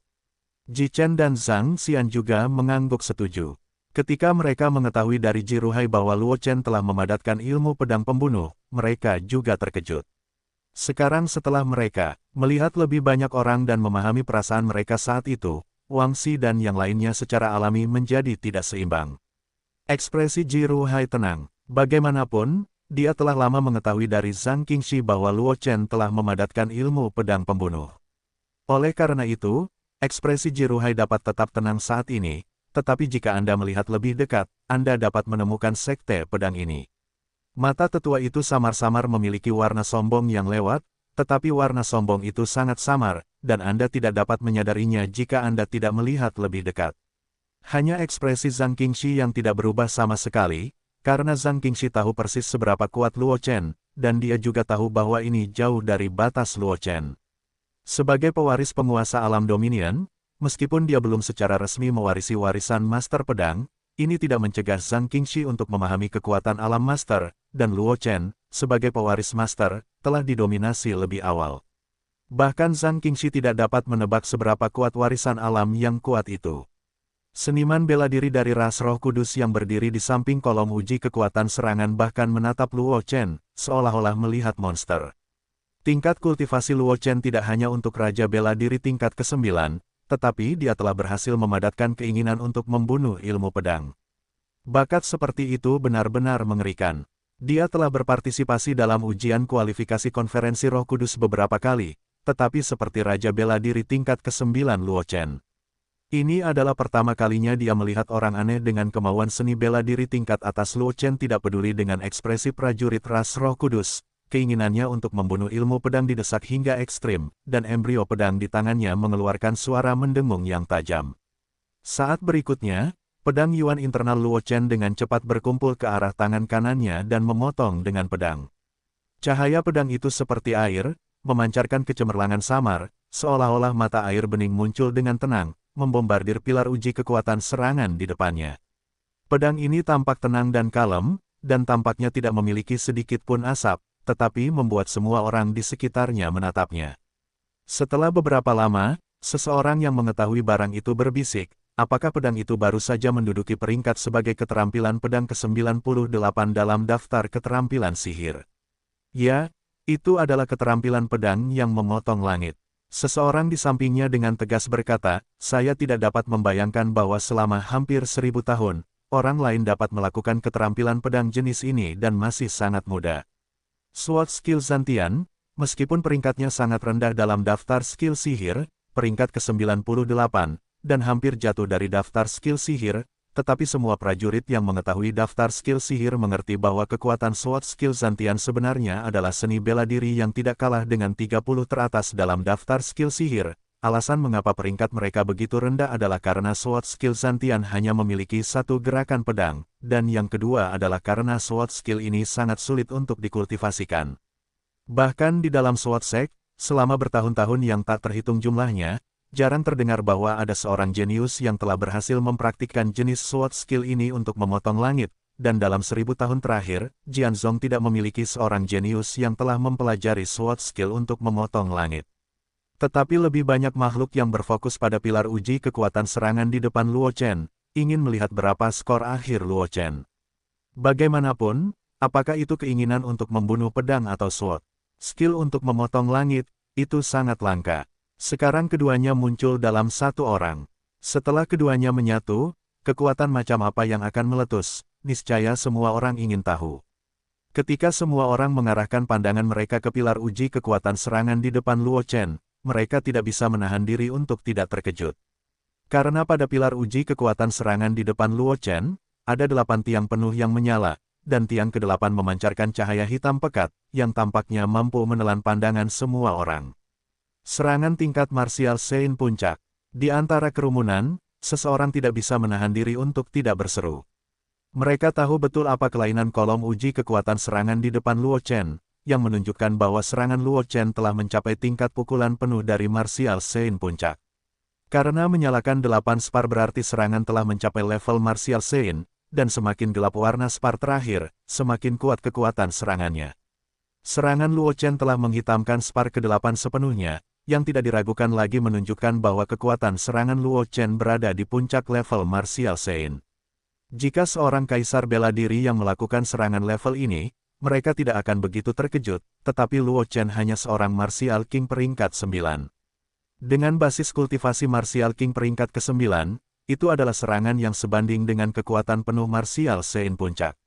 Ji Chen dan Zhang Xian juga mengangguk setuju. Ketika mereka mengetahui dari Ji Ruhai bahwa Luo Chen telah memadatkan ilmu pedang pembunuh, mereka juga terkejut. Sekarang setelah mereka melihat lebih banyak orang dan memahami perasaan mereka saat itu, Wang Xi dan yang lainnya secara alami menjadi tidak seimbang. Ekspresi Ji Ruhai tenang. Bagaimanapun, dia telah lama mengetahui dari Zhang Qingxi bahwa Luo Chen telah memadatkan ilmu pedang pembunuh. Oleh karena itu, ekspresi Ji Ruhai dapat tetap tenang saat ini, tetapi jika Anda melihat lebih dekat, Anda dapat menemukan sekte pedang ini. Mata tetua itu samar-samar memiliki warna sombong yang lewat, tetapi warna sombong itu sangat samar, dan Anda tidak dapat menyadarinya jika Anda tidak melihat lebih dekat. Hanya ekspresi Zhang Qingxi yang tidak berubah sama sekali, karena Zhang Qingxi tahu persis seberapa kuat Luo Chen, dan dia juga tahu bahwa ini jauh dari batas Luo Chen. Sebagai pewaris penguasa alam Dominion, meskipun dia belum secara resmi mewarisi warisan Master Pedang, ini tidak mencegah Zhang Qingxi untuk memahami kekuatan alam Master, dan Luo Chen, sebagai pewaris Master, telah didominasi lebih awal. Bahkan Zhang Qingxi tidak dapat menebak seberapa kuat warisan alam yang kuat itu. Seniman bela diri dari ras Roh Kudus yang berdiri di samping kolom uji kekuatan serangan bahkan menatap Luo Chen, seolah-olah melihat monster. Tingkat kultivasi Luo Chen tidak hanya untuk Raja Bela Diri tingkat ke-9, tetapi dia telah berhasil memadatkan keinginan untuk membunuh ilmu pedang. Bakat seperti itu benar-benar mengerikan. Dia telah berpartisipasi dalam ujian kualifikasi konferensi Roh Kudus beberapa kali, tetapi seperti Raja Bela Diri tingkat ke-9 Luo Chen. Ini adalah pertama kalinya dia melihat orang aneh dengan kemauan seni bela diri tingkat atas. Luo Chen tidak peduli dengan ekspresi prajurit ras Roh Kudus. Keinginannya untuk membunuh ilmu pedang didesak hingga ekstrim, dan embrio pedang di tangannya mengeluarkan suara mendengung yang tajam. Saat berikutnya, pedang Yuan internal Luo Chen dengan cepat berkumpul ke arah tangan kanannya dan memotong dengan pedang. Cahaya pedang itu seperti air, memancarkan kecemerlangan samar, seolah-olah mata air bening muncul dengan tenang, membombardir pilar uji kekuatan serangan di depannya. Pedang ini tampak tenang dan kalem, dan tampaknya tidak memiliki sedikit pun asap, tetapi membuat semua orang di sekitarnya menatapnya. Setelah beberapa lama, seseorang yang mengetahui barang itu berbisik, apakah pedang itu baru saja menduduki peringkat sebagai keterampilan pedang ke-98 dalam daftar keterampilan sihir. Ya, itu adalah keterampilan pedang yang memotong langit. Seseorang di sampingnya dengan tegas berkata, saya tidak dapat membayangkan bahwa selama hampir 1000 tahun, orang lain dapat melakukan keterampilan pedang jenis ini dan masih sangat muda. Sword Skill Zantian, meskipun peringkatnya sangat rendah dalam daftar skill sihir, peringkat ke-98, dan hampir jatuh dari daftar skill sihir, tetapi semua prajurit yang mengetahui daftar skill sihir mengerti bahwa kekuatan Sword Skill Zantian sebenarnya adalah seni bela diri yang tidak kalah dengan 30 teratas dalam daftar skill sihir. Alasan mengapa peringkat mereka begitu rendah adalah karena Sword Skill Zantian hanya memiliki satu gerakan pedang, dan yang kedua adalah karena Sword Skill ini sangat sulit untuk dikultivasikan. Bahkan di dalam Sword Sect, selama bertahun-tahun yang tak terhitung jumlahnya, jarang terdengar bahwa ada seorang jenius yang telah berhasil mempraktikkan jenis Sword Skill ini untuk memotong langit, dan dalam 1000 tahun terakhir, Jianzong tidak memiliki seorang jenius yang telah mempelajari Sword Skill untuk memotong langit. Tetapi lebih banyak makhluk yang berfokus pada pilar uji kekuatan serangan di depan Luo Chen, ingin melihat berapa skor akhir Luo Chen. Bagaimanapun, apakah itu keinginan untuk membunuh pedang atau sword? Skill untuk memotong langit, itu sangat langka. Sekarang keduanya muncul dalam satu orang. Setelah keduanya menyatu, kekuatan macam apa yang akan meletus, niscaya semua orang ingin tahu. Ketika semua orang mengarahkan pandangan mereka ke pilar uji kekuatan serangan di depan Luo Chen, mereka tidak bisa menahan diri untuk tidak terkejut. Karena pada pilar uji kekuatan serangan di depan Luo Chen, ada 8 tiang penuh yang menyala, dan tiang ke-8 memancarkan cahaya hitam pekat, yang tampaknya mampu menelan pandangan semua orang. Serangan tingkat martial Sein puncak. Di antara kerumunan, seseorang tidak bisa menahan diri untuk tidak berseru. Mereka tahu betul apa kelainan kolom uji kekuatan serangan di depan Luo Chen, yang menunjukkan bahwa serangan Luo Chen telah mencapai tingkat pukulan penuh dari martial Sein puncak. Karena menyalakan 8 spar berarti serangan telah mencapai level Martial Saint, dan semakin gelap warna spar terakhir, semakin kuat kekuatan serangannya. Serangan Luo Chen telah menghitamkan spar ke-8 sepenuhnya, yang tidak diragukan lagi menunjukkan bahwa kekuatan serangan Luo Chen berada di puncak level Martial Saint. Jika seorang kaisar bela diri yang melakukan serangan level ini, mereka tidak akan begitu terkejut, tetapi Luo Chen hanya seorang Martial King peringkat 9. Dengan basis kultivasi Martial King peringkat ke-9, itu adalah serangan yang sebanding dengan kekuatan penuh Martial Saint puncak.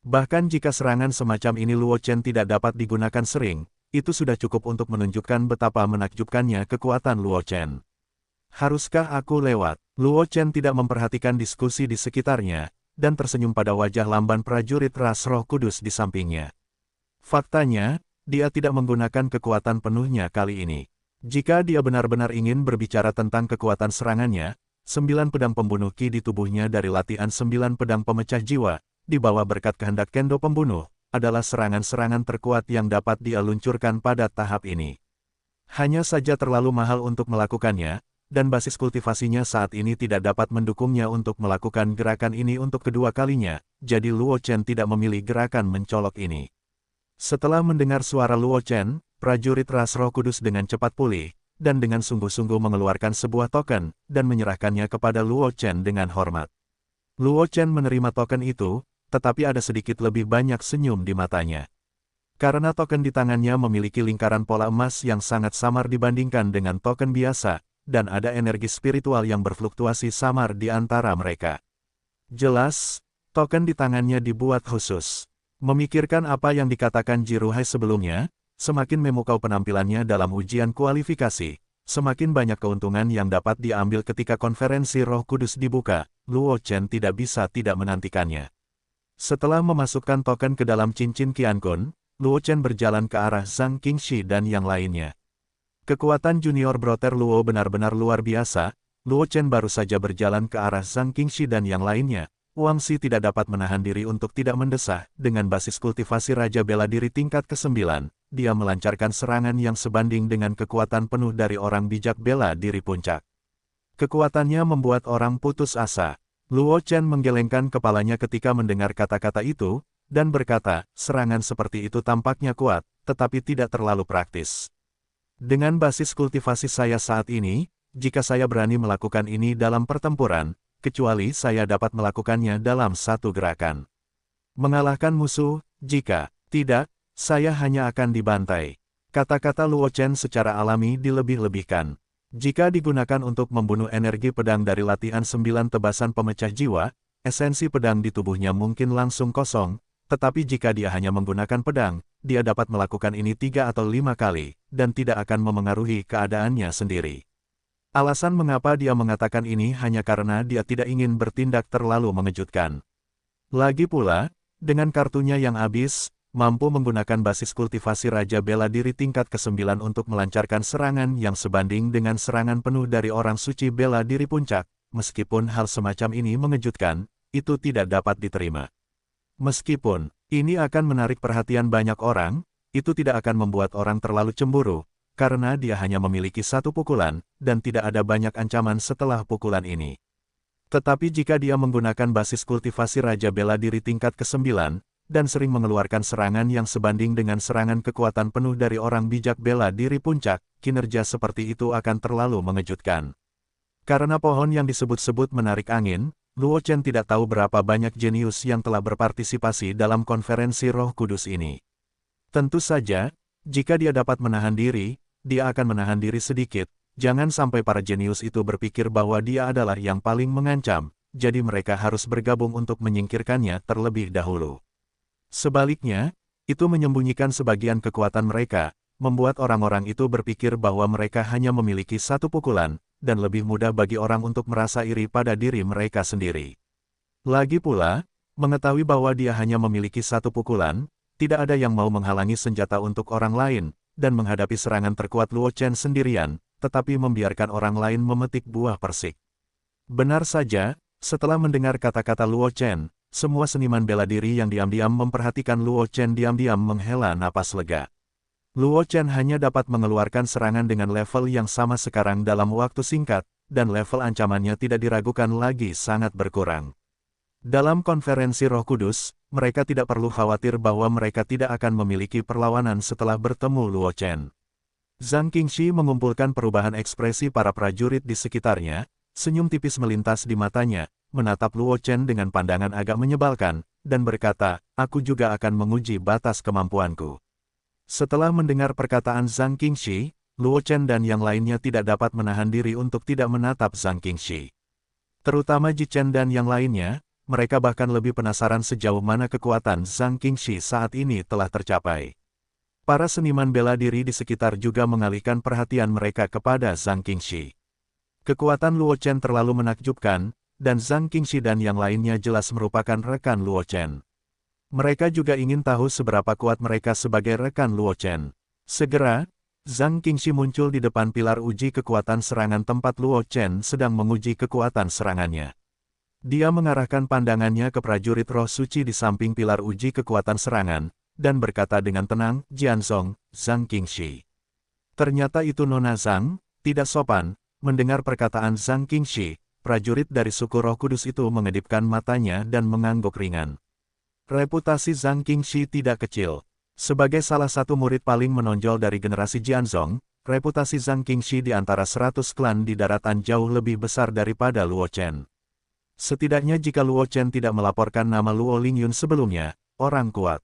Bahkan jika serangan semacam ini Luo Chen tidak dapat digunakan sering, itu sudah cukup untuk menunjukkan betapa menakjubkannya kekuatan Luo Chen. Haruskah aku lewat? Luo Chen tidak memperhatikan diskusi di sekitarnya, dan tersenyum pada wajah lamban prajurit ras Roh Kudus di sampingnya. Faktanya, dia tidak menggunakan kekuatan penuhnya kali ini. Jika dia benar-benar ingin berbicara tentang kekuatan serangannya, 9 pedang pembunuh Qi di tubuhnya dari latihan 9 pedang pemecah jiwa, di bawah berkat kehendak Kendo pembunuh, adalah serangan-serangan terkuat yang dapat dia luncurkan pada tahap ini. Hanya saja terlalu mahal untuk melakukannya, dan basis kultivasinya saat ini tidak dapat mendukungnya untuk melakukan gerakan ini untuk kedua kalinya, jadi Luo Chen tidak memilih gerakan mencolok ini. Setelah mendengar suara Luo Chen, prajurit ras Roh Kudus dengan cepat pulih, dan dengan sungguh-sungguh mengeluarkan sebuah token, dan menyerahkannya kepada Luo Chen dengan hormat. Luo Chen menerima token itu, tetapi ada sedikit lebih banyak senyum di matanya. Karena token di tangannya memiliki lingkaran pola emas yang sangat samar dibandingkan dengan token biasa, dan ada energi spiritual yang berfluktuasi samar di antara mereka. Jelas, token di tangannya dibuat khusus. Memikirkan apa yang dikatakan Jiruhai sebelumnya, semakin memukau penampilannya dalam ujian kualifikasi, semakin banyak keuntungan yang dapat diambil ketika konferensi Roh Kudus dibuka. Luo Chen tidak bisa tidak menantikannya. Setelah memasukkan token ke dalam cincin Qiankun, Luo Chen berjalan ke arah Zhang Qingxi dan yang lainnya. Kekuatan junior Brother Luo benar-benar luar biasa. Luo Chen baru saja berjalan ke arah Zhang Qingxi dan yang lainnya. Wang Xi tidak dapat menahan diri untuk tidak mendesah. Dengan basis kultivasi Raja Bela Diri tingkat ke-9, dia melancarkan serangan yang sebanding dengan kekuatan penuh dari orang bijak bela diri puncak. Kekuatannya membuat orang putus asa. Luo Chen menggelengkan kepalanya ketika mendengar kata-kata itu, dan berkata, serangan seperti itu tampaknya kuat, tetapi tidak terlalu praktis. Dengan basis kultivasi saya saat ini, jika saya berani melakukan ini dalam pertempuran, kecuali saya dapat melakukannya dalam satu gerakan. Mengalahkan musuh, jika tidak, saya hanya akan dibantai. Kata-kata Luo Chen secara alami dilebih-lebihkan. Jika digunakan untuk membunuh energi pedang dari latihan 9 tebasan pemecah jiwa, esensi pedang di tubuhnya mungkin langsung kosong, tetapi jika dia hanya menggunakan pedang, dia dapat melakukan ini 3 atau 5 kali, dan tidak akan memengaruhi keadaannya sendiri. Alasan mengapa dia mengatakan ini hanya karena dia tidak ingin bertindak terlalu mengejutkan. Lagi pula, dengan kartunya yang habis, mampu menggunakan basis kultivasi Raja Bela Diri tingkat ke-9 untuk melancarkan serangan yang sebanding dengan serangan penuh dari orang suci bela diri puncak, meskipun hal semacam ini mengejutkan, itu tidak dapat diterima. Meskipun ini akan menarik perhatian banyak orang, itu tidak akan membuat orang terlalu cemburu, karena dia hanya memiliki satu pukulan, dan tidak ada banyak ancaman setelah pukulan ini. Tetapi jika dia menggunakan basis kultivasi Raja Bela Diri tingkat ke-9, dan sering mengeluarkan serangan yang sebanding dengan serangan kekuatan penuh dari orang bijak bela diri puncak, kinerja seperti itu akan terlalu mengejutkan. Karena pohon yang disebut-sebut menarik angin, Luo Chen tidak tahu berapa banyak jenius yang telah berpartisipasi dalam konferensi Roh Kudus ini. Tentu saja, jika dia dapat menahan diri, dia akan menahan diri sedikit. Jangan sampai para jenius itu berpikir bahwa dia adalah yang paling mengancam, jadi mereka harus bergabung untuk menyingkirkannya terlebih dahulu. Sebaliknya, itu menyembunyikan sebagian kekuatan mereka, membuat orang-orang itu berpikir bahwa mereka hanya memiliki satu pukulan, dan lebih mudah bagi orang untuk merasa iri pada diri mereka sendiri. Lagi pula, mengetahui bahwa dia hanya memiliki satu pukulan, tidak ada yang mau menghalangi senjata untuk orang lain, dan menghadapi serangan terkuat Luo Chen sendirian, tetapi membiarkan orang lain memetik buah persik. Benar saja, setelah mendengar kata-kata Luo Chen, semua seniman bela diri yang diam-diam memperhatikan Luo Chen diam-diam menghela napas lega. Luo Chen hanya dapat mengeluarkan serangan dengan level yang sama sekarang dalam waktu singkat, dan level ancamannya tidak diragukan lagi sangat berkurang. Dalam konferensi Roh Kudus, mereka tidak perlu khawatir bahwa mereka tidak akan memiliki perlawanan setelah bertemu Luo Chen. Zhang Qingxi mengumpulkan perubahan ekspresi para prajurit di sekitarnya, senyum tipis melintas di matanya, menatap Luo Chen dengan pandangan agak menyebalkan, dan berkata, "Aku juga akan menguji batas kemampuanku." Setelah mendengar perkataan Zhang Qingxi, Luo Chen dan yang lainnya tidak dapat menahan diri untuk tidak menatap Zhang Qingxi. Terutama Ji Chen dan yang lainnya, mereka bahkan lebih penasaran sejauh mana kekuatan Zhang Qingxi saat ini telah tercapai. Para seniman bela diri di sekitar juga mengalihkan perhatian mereka kepada Zhang Qingxi. Kekuatan Luo Chen terlalu menakjubkan, dan Zhang Qingxi dan yang lainnya jelas merupakan rekan Luo Chen. Mereka juga ingin tahu seberapa kuat mereka sebagai rekan Luo Chen. Segera, Zhang Qingxi muncul di depan pilar uji kekuatan serangan tempat Luo Chen sedang menguji kekuatan serangannya. Dia mengarahkan pandangannya ke prajurit roh suci di samping pilar uji kekuatan serangan, dan berkata dengan tenang, "Jianzong, Zhang Qingxi." Ternyata itu Nona Zhang, tidak sopan. Mendengar perkataan Zhang Qingxi, prajurit dari suku Roh Kudus itu mengedipkan matanya dan mengangguk ringan. Reputasi Zhang Qingxi tidak kecil. Sebagai salah satu murid paling menonjol dari generasi Jianzong, reputasi Zhang Qingxi di antara 100 klan di daratan jauh lebih besar daripada Luo Chen. Setidaknya jika Luo Chen tidak melaporkan nama Luo Lingyun sebelumnya, orang kuat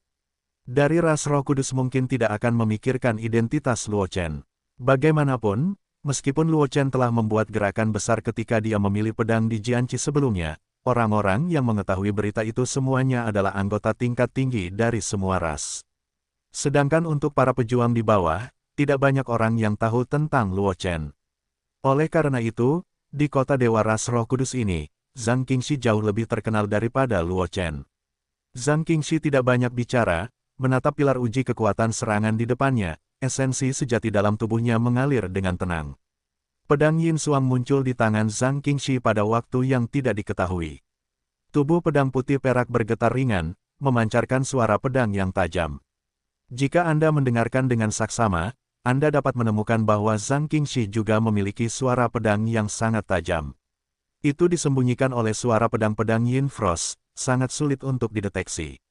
dari ras Roh Kudus mungkin tidak akan memikirkan identitas Luo Chen. Bagaimanapun, meskipun Luo Chen telah membuat gerakan besar ketika dia memilih pedang di Jianqi sebelumnya, orang-orang yang mengetahui berita itu semuanya adalah anggota tingkat tinggi dari semua ras. Sedangkan untuk para pejuang di bawah, tidak banyak orang yang tahu tentang Luo Chen. Oleh karena itu, di kota Dewa Ras Roh Kudus ini, Zhang Qingxi jauh lebih terkenal daripada Luo Chen. Zhang Qingxi tidak banyak bicara, menatap pilar uji kekuatan serangan di depannya, esensi sejati dalam tubuhnya mengalir dengan tenang. Pedang Yin Xuang muncul di tangan Zhang Qingxi pada waktu yang tidak diketahui. Tubuh pedang putih perak bergetar ringan, memancarkan suara pedang yang tajam. Jika Anda mendengarkan dengan saksama, Anda dapat menemukan bahwa Zhang Qingxi juga memiliki suara pedang yang sangat tajam. Itu disembunyikan oleh suara pedang-pedang Yin Frost, sangat sulit untuk dideteksi.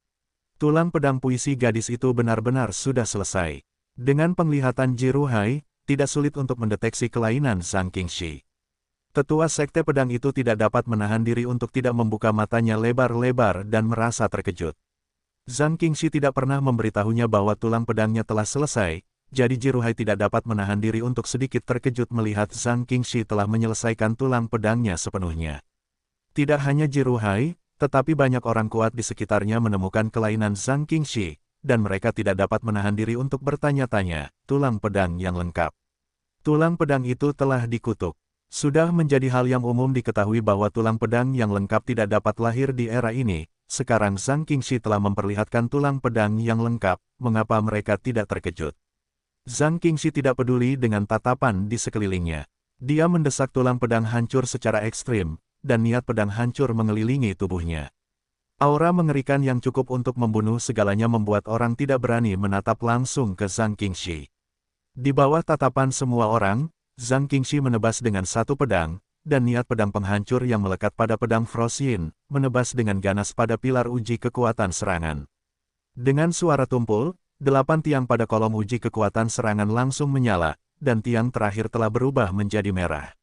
Tulang pedang puisi gadis itu benar-benar sudah selesai. Dengan penglihatan Ji Ruhai, tidak sulit untuk mendeteksi kelainan Zhang Qingxi. Tetua sekte pedang itu tidak dapat menahan diri untuk tidak membuka matanya lebar-lebar dan merasa terkejut. Zhang Qingxi tidak pernah memberitahunya bahwa tulang pedangnya telah selesai, jadi Ji Ruhai tidak dapat menahan diri untuk sedikit terkejut melihat Zhang Qingxi telah menyelesaikan tulang pedangnya sepenuhnya. Tidak hanya Ji Ruhai, tetapi banyak orang kuat di sekitarnya menemukan kelainan Zhang Qingxi, dan mereka tidak dapat menahan diri untuk bertanya-tanya, tulang pedang yang lengkap. Tulang pedang itu telah dikutuk. Sudah menjadi hal yang umum diketahui bahwa tulang pedang yang lengkap tidak dapat lahir di era ini. Sekarang Zhang Qingxi telah memperlihatkan tulang pedang yang lengkap, mengapa mereka tidak terkejut? Zhang Qingxi tidak peduli dengan tatapan di sekelilingnya. Dia mendesak tulang pedang hancur secara ekstrim, dan niat pedang hancur mengelilingi tubuhnya. Aura mengerikan yang cukup untuk membunuh segalanya membuat orang tidak berani menatap langsung ke Zhang Qingxi. Di bawah tatapan semua orang, Zhang Qingxi menebas dengan satu pedang, dan niat pedang penghancur yang melekat pada pedang Frost Yin, menebas dengan ganas pada pilar uji kekuatan serangan. Dengan suara tumpul, 8 tiang pada kolom uji kekuatan serangan langsung menyala, dan tiang terakhir telah berubah menjadi merah.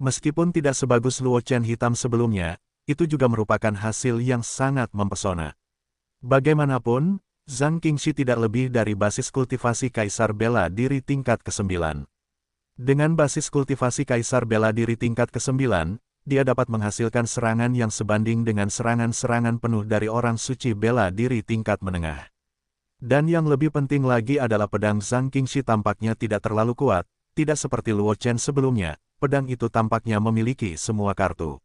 Meskipun tidak sebagus Luo Chen hitam sebelumnya, itu juga merupakan hasil yang sangat mempesona. Bagaimanapun, Zhang Qingxi tidak lebih dari basis kultivasi Kaisar Bela Diri tingkat ke-9. Dengan basis kultivasi Kaisar Bela Diri tingkat ke-9, dia dapat menghasilkan serangan yang sebanding dengan serangan-serangan penuh dari orang suci bela diri tingkat menengah. Dan yang lebih penting lagi adalah pedang Zhang Qingxi tampaknya tidak terlalu kuat, tidak seperti Luo Chen sebelumnya, pedang itu tampaknya memiliki semua kartu.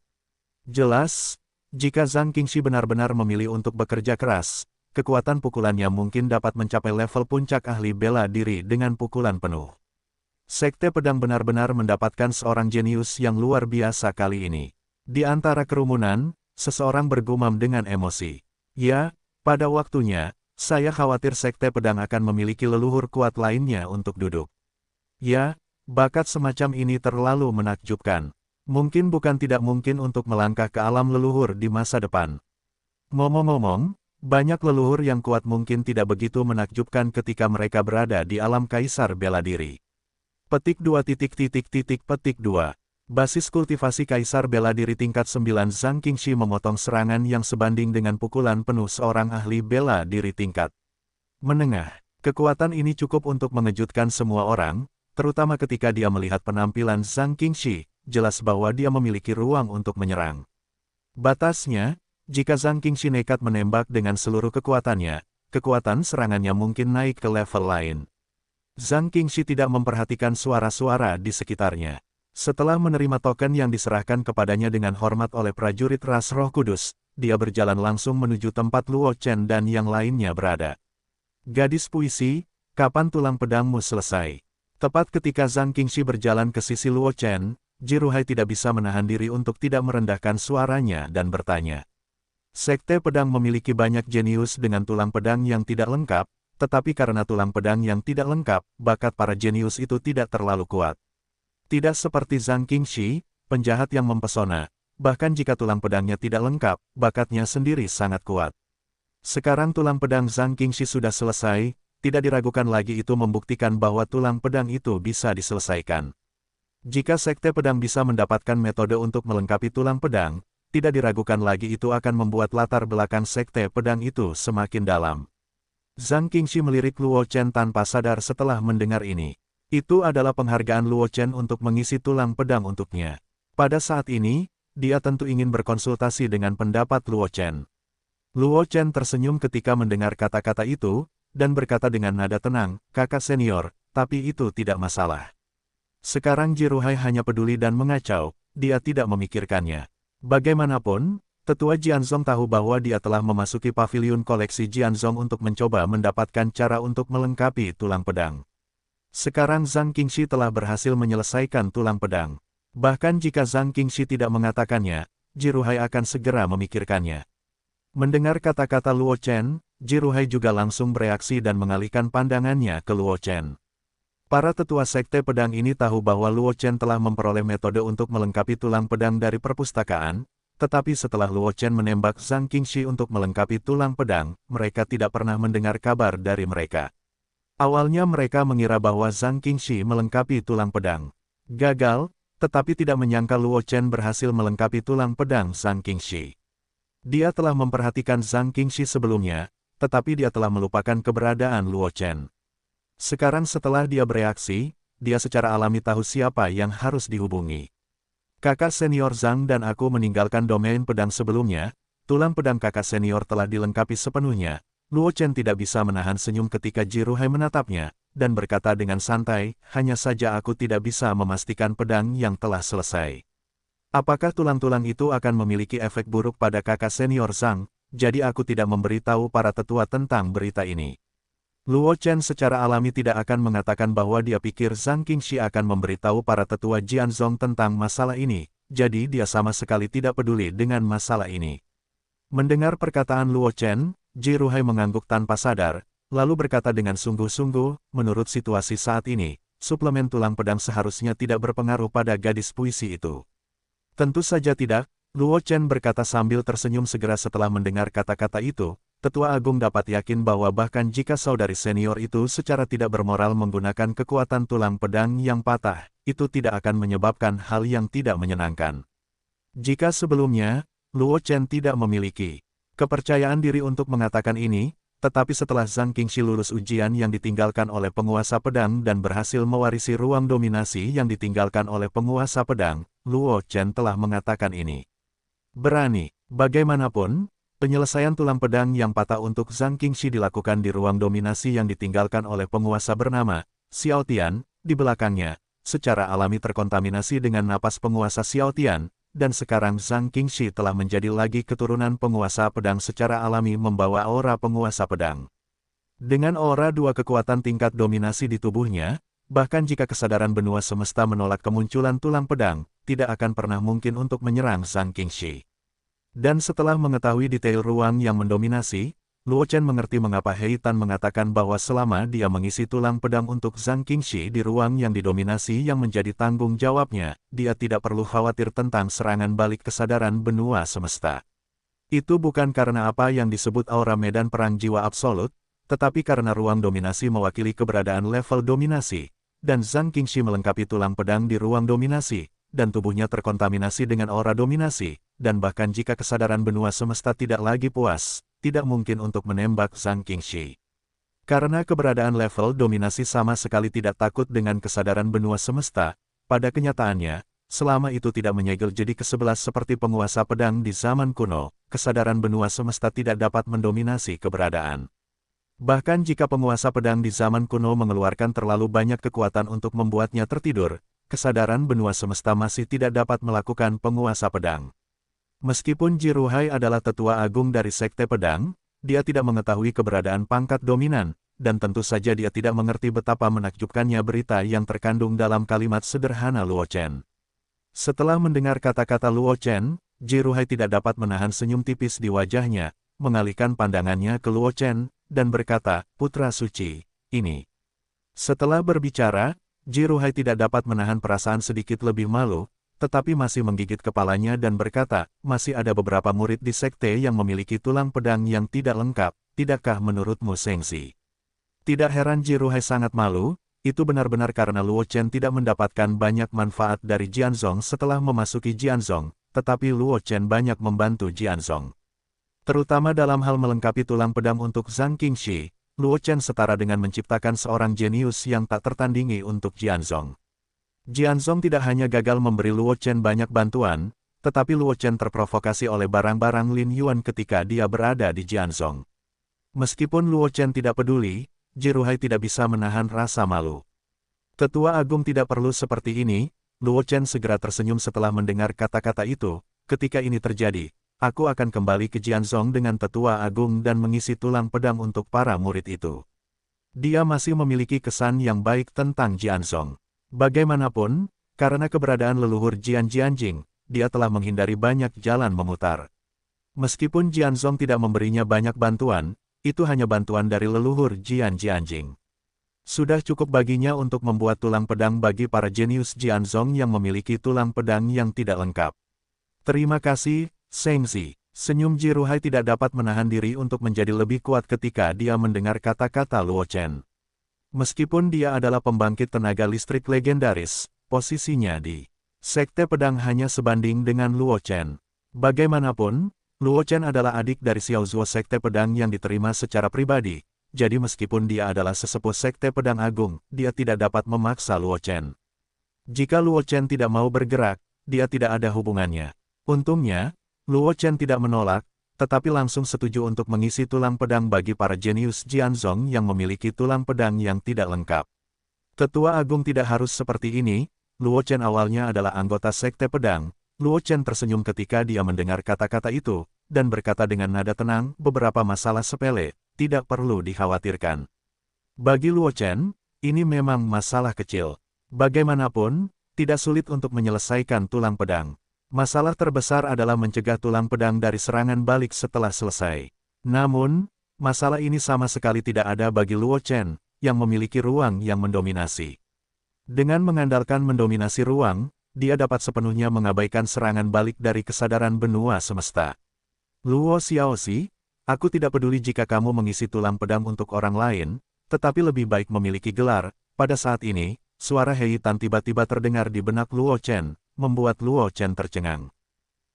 Jelas, jika Zhang Qingxi benar-benar memilih untuk bekerja keras, kekuatan pukulannya mungkin dapat mencapai level puncak ahli bela diri dengan pukulan penuh. Sekte pedang benar-benar mendapatkan seorang jenius yang luar biasa kali ini. Di antara kerumunan, seseorang bergumam dengan emosi. Ya, pada waktunya, saya khawatir sekte pedang akan memiliki leluhur kuat lainnya untuk duduk. Ya, bakat semacam ini terlalu menakjubkan. Mungkin bukan tidak mungkin untuk melangkah ke alam leluhur di masa depan. Ngomong-ngomong, banyak leluhur yang kuat mungkin tidak begitu menakjubkan ketika mereka berada di alam kaisar bela diri. Petik 2. Basis kultivasi kaisar bela diri tingkat 9 Zhang Qingxi memotong serangan yang sebanding dengan pukulan penuh seorang ahli bela diri tingkat menengah. Kekuatan ini cukup untuk mengejutkan semua orang, terutama ketika dia melihat penampilan Zhang Qingxi, jelas bahwa dia memiliki ruang untuk menyerang. Batasnya, jika Zhang Qingxi nekat menembak dengan seluruh kekuatannya, kekuatan serangannya mungkin naik ke level lain. Zhang Qingxi tidak memperhatikan suara-suara di sekitarnya. Setelah menerima token yang diserahkan kepadanya dengan hormat oleh prajurit ras Roh Kudus, dia berjalan langsung menuju tempat Luo Chen dan yang lainnya berada. Gadis puisi, kapan tulang pedangmu selesai? Tepat ketika Zhang Qingxi berjalan ke sisi Luo Chen, Jiruhai tidak bisa menahan diri untuk tidak merendahkan suaranya dan bertanya. Sekte pedang memiliki banyak jenius dengan tulang pedang yang tidak lengkap, tetapi karena tulang pedang yang tidak lengkap, bakat para jenius itu tidak terlalu kuat. Tidak seperti Zhang Qingxi, penjahat yang mempesona, bahkan jika tulang pedangnya tidak lengkap, bakatnya sendiri sangat kuat. Sekarang tulang pedang Zhang Qingxi sudah selesai, tidak diragukan lagi itu membuktikan bahwa tulang pedang itu bisa diselesaikan. Jika sekte pedang bisa mendapatkan metode untuk melengkapi tulang pedang, tidak diragukan lagi itu akan membuat latar belakang sekte pedang itu semakin dalam. Zhang Qingxi melirik Luo Chen tanpa sadar setelah mendengar ini. Itu adalah penghargaan Luo Chen untuk mengisi tulang pedang untuknya. Pada saat ini, dia tentu ingin berkonsultasi dengan pendapat Luo Chen. Luo Chen tersenyum ketika mendengar kata-kata itu, dan berkata dengan nada tenang, kakak senior, tapi itu tidak masalah. Sekarang Jiruhai hanya peduli dan mengacau, dia tidak memikirkannya. Bagaimanapun, Tetua Jianzong tahu bahwa dia telah memasuki paviliun koleksi Jianzong untuk mencoba mendapatkan cara untuk melengkapi tulang pedang. Sekarang Zhang Qingxi telah berhasil menyelesaikan tulang pedang. Bahkan jika Zhang Qingxi tidak mengatakannya, Jiruhai akan segera memikirkannya. Mendengar kata-kata Luo Chen, Jiruhai juga langsung bereaksi dan mengalihkan pandangannya ke Luo Chen. Para tetua sekte pedang ini tahu bahwa Luo Chen telah memperoleh metode untuk melengkapi tulang pedang dari perpustakaan, tetapi setelah Luo Chen menembak Zhang Qingxi untuk melengkapi tulang pedang, mereka tidak pernah mendengar kabar dari mereka. Awalnya mereka mengira bahwa Zhang Qingxi melengkapi tulang pedang. Gagal, tetapi tidak menyangka Luo Chen berhasil melengkapi tulang pedang Zhang Qingxi. Dia telah memperhatikan Zhang Qingxi sebelumnya, tetapi dia telah melupakan keberadaan Luo Chen. Sekarang setelah dia bereaksi, dia secara alami tahu siapa yang harus dihubungi. Kakak senior Zhang dan aku meninggalkan domain pedang sebelumnya, tulang pedang kakak senior telah dilengkapi sepenuhnya. Luo Chen tidak bisa menahan senyum ketika Jiruhai menatapnya, dan berkata dengan santai, hanya saja aku tidak bisa memastikan pedang yang telah selesai. Apakah tulang-tulang itu akan memiliki efek buruk pada kakak senior Zhang, jadi aku tidak memberitahu para tetua tentang berita ini. Luo Chen secara alami tidak akan mengatakan bahwa dia pikir Zhang Qingxi akan memberitahu para tetua Jianzong tentang masalah ini, jadi dia sama sekali tidak peduli dengan masalah ini. Mendengar perkataan Luo Chen, Jiruhai mengangguk tanpa sadar, lalu berkata dengan sungguh-sungguh, menurut situasi saat ini, suplemen tulang pedang seharusnya tidak berpengaruh pada gadis puisi itu. Tentu saja tidak, Luo Chen berkata sambil tersenyum segera setelah mendengar kata-kata itu. Tetua Agung dapat yakin bahwa bahkan jika saudari senior itu secara tidak bermoral menggunakan kekuatan tulang pedang yang patah, itu tidak akan menyebabkan hal yang tidak menyenangkan. Jika sebelumnya, Luo Chen tidak memiliki kepercayaan diri untuk mengatakan ini, tetapi setelah Zhang Qingxi lulus ujian yang ditinggalkan oleh penguasa pedang dan berhasil mewarisi ruang dominasi yang ditinggalkan oleh penguasa pedang, Luo Chen telah mengatakan ini. Berani, bagaimanapun, penyelesaian tulang pedang yang patah untuk Zhang Qingxi dilakukan di ruang dominasi yang ditinggalkan oleh penguasa bernama Xiao Tian, di belakangnya, secara alami terkontaminasi dengan napas penguasa Xiao Tian, dan sekarang Zhang Qingxi telah menjadi lagi keturunan penguasa pedang secara alami membawa aura penguasa pedang. Dengan aura dua kekuatan tingkat dominasi di tubuhnya, bahkan jika kesadaran benua semesta menolak kemunculan tulang pedang, tidak akan pernah mungkin untuk menyerang Zhang Qingxi. Dan setelah mengetahui detail ruang yang mendominasi, Luo Chen mengerti mengapa He Yitan mengatakan bahwa selama dia mengisi tulang pedang untuk Zhang Qingxi di ruang yang didominasi yang menjadi tanggung jawabnya, dia tidak perlu khawatir tentang serangan balik kesadaran benua semesta. Itu bukan karena apa yang disebut aura medan perang jiwa absolut, tetapi karena ruang dominasi mewakili keberadaan level dominasi, dan Zhang Qingxi melengkapi tulang pedang di ruang dominasi, dan tubuhnya terkontaminasi dengan aura dominasi, dan bahkan jika kesadaran benua semesta tidak lagi puas, tidak mungkin untuk menembak Zhang Qingxi. Karena keberadaan level dominasi sama sekali tidak takut dengan kesadaran benua semesta, pada kenyataannya, selama itu tidak menyegel jadi ke-11 seperti penguasa pedang di zaman kuno, kesadaran benua semesta tidak dapat mendominasi keberadaan. Bahkan jika penguasa pedang di zaman kuno mengeluarkan terlalu banyak kekuatan untuk membuatnya tertidur, kesadaran benua semesta masih tidak dapat melakukan penguasa pedang. Meskipun Jiruhai adalah tetua agung dari Sekte Pedang, dia tidak mengetahui keberadaan pangkat dominan, dan tentu saja dia tidak mengerti betapa menakjubkannya berita yang terkandung dalam kalimat sederhana Luo Chen. Setelah mendengar kata-kata Luo Chen, Jiruhai tidak dapat menahan senyum tipis di wajahnya, mengalihkan pandangannya ke Luo Chen, dan berkata, "Putra suci, ini." Setelah berbicara, Jiruhai tidak dapat menahan perasaan sedikit lebih malu, tetapi masih menggigit kepalanya dan berkata, "Masih ada beberapa murid di sekte yang memiliki tulang pedang yang tidak lengkap, tidakkah menurutmu Sengsi?" Tidak heran Jiruhai sangat malu, itu benar-benar karena Luo Chen tidak mendapatkan banyak manfaat dari Jianzong setelah memasuki Jianzong, tetapi Luo Chen banyak membantu Jianzong. Terutama dalam hal melengkapi tulang pedang untuk Zhang Qingxi, Luo Chen setara dengan menciptakan seorang jenius yang tak tertandingi untuk Jianzong. Jianzong tidak hanya gagal memberi Luo Chen banyak bantuan, tetapi Luo Chen terprovokasi oleh barang-barang Lin Yuan ketika dia berada di Jianzong. Meskipun Luo Chen tidak peduli, Jiruhai tidak bisa menahan rasa malu. Tetua Agung tidak perlu seperti ini, Luo Chen segera tersenyum setelah mendengar kata-kata itu. Ketika ini terjadi, aku akan kembali ke Jianzong dengan Tetua Agung dan mengisi tulang pedang untuk para murid itu. Dia masih memiliki kesan yang baik tentang Jianzong. Bagaimanapun, karena keberadaan leluhur Jian Jianjing, dia telah menghindari banyak jalan memutar. Meskipun Jianzong tidak memberinya banyak bantuan, itu hanya bantuan dari leluhur Jian Jianjing. Sudah cukup baginya untuk membuat tulang pedang bagi para jenius Jianzong yang memiliki tulang pedang yang tidak lengkap. Terima kasih, Sengzi. Senyum Jiruhai tidak dapat menahan diri untuk menjadi lebih kuat ketika dia mendengar kata-kata Luo Chen. Meskipun dia adalah pembangkit tenaga listrik legendaris, posisinya di Sekte Pedang hanya sebanding dengan Luo Chen. Bagaimanapun, Luo Chen adalah adik dari Xiao Zuo Sekte Pedang yang diterima secara pribadi, jadi meskipun dia adalah sesepuh Sekte Pedang Agung, dia tidak dapat memaksa Luo Chen. Jika Luo Chen tidak mau bergerak, dia tidak ada hubungannya. Untungnya, Luo Chen tidak menolak, tetapi langsung setuju untuk mengisi tulang pedang bagi para jenius Jianzong yang memiliki tulang pedang yang tidak lengkap. Tetua Agung tidak harus seperti ini, Luo Chen awalnya adalah anggota Sekte Pedang. Luo Chen tersenyum ketika dia mendengar kata-kata itu, dan berkata dengan nada tenang, beberapa masalah sepele, tidak perlu dikhawatirkan. Bagi Luo Chen, ini memang masalah kecil. Bagaimanapun, tidak sulit untuk menyelesaikan tulang pedang. Masalah terbesar adalah mencegah tulang pedang dari serangan balik setelah selesai. Namun, masalah ini sama sekali tidak ada bagi Luo Chen, yang memiliki ruang yang mendominasi. Dengan mengandalkan mendominasi ruang, dia dapat sepenuhnya mengabaikan serangan balik dari kesadaran benua semesta. Luo Xiaoxi, aku tidak peduli jika kamu mengisi tulang pedang untuk orang lain, tetapi lebih baik memiliki gelar. Pada saat ini, suara He Yitan tiba-tiba terdengar di benak Luo Chen, membuat Luo Chen tercengang.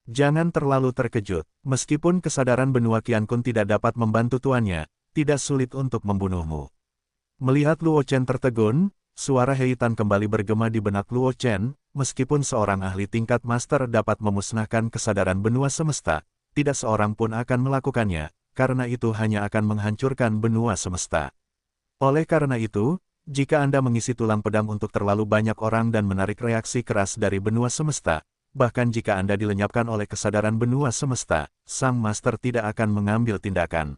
Jangan terlalu terkejut, meskipun kesadaran benua Qiankun tidak dapat membantu tuannya, tidak sulit untuk membunuhmu. Melihat Luo Chen tertegun, suara He Yitan kembali bergema di benak Luo Chen, meskipun seorang ahli tingkat master dapat memusnahkan kesadaran benua semesta, tidak seorang pun akan melakukannya, karena itu hanya akan menghancurkan benua semesta. Oleh karena itu, jika Anda mengisi tulang pedang untuk terlalu banyak orang dan menarik reaksi keras dari benua semesta, bahkan jika Anda dilenyapkan oleh kesadaran benua semesta, Sang Master tidak akan mengambil tindakan.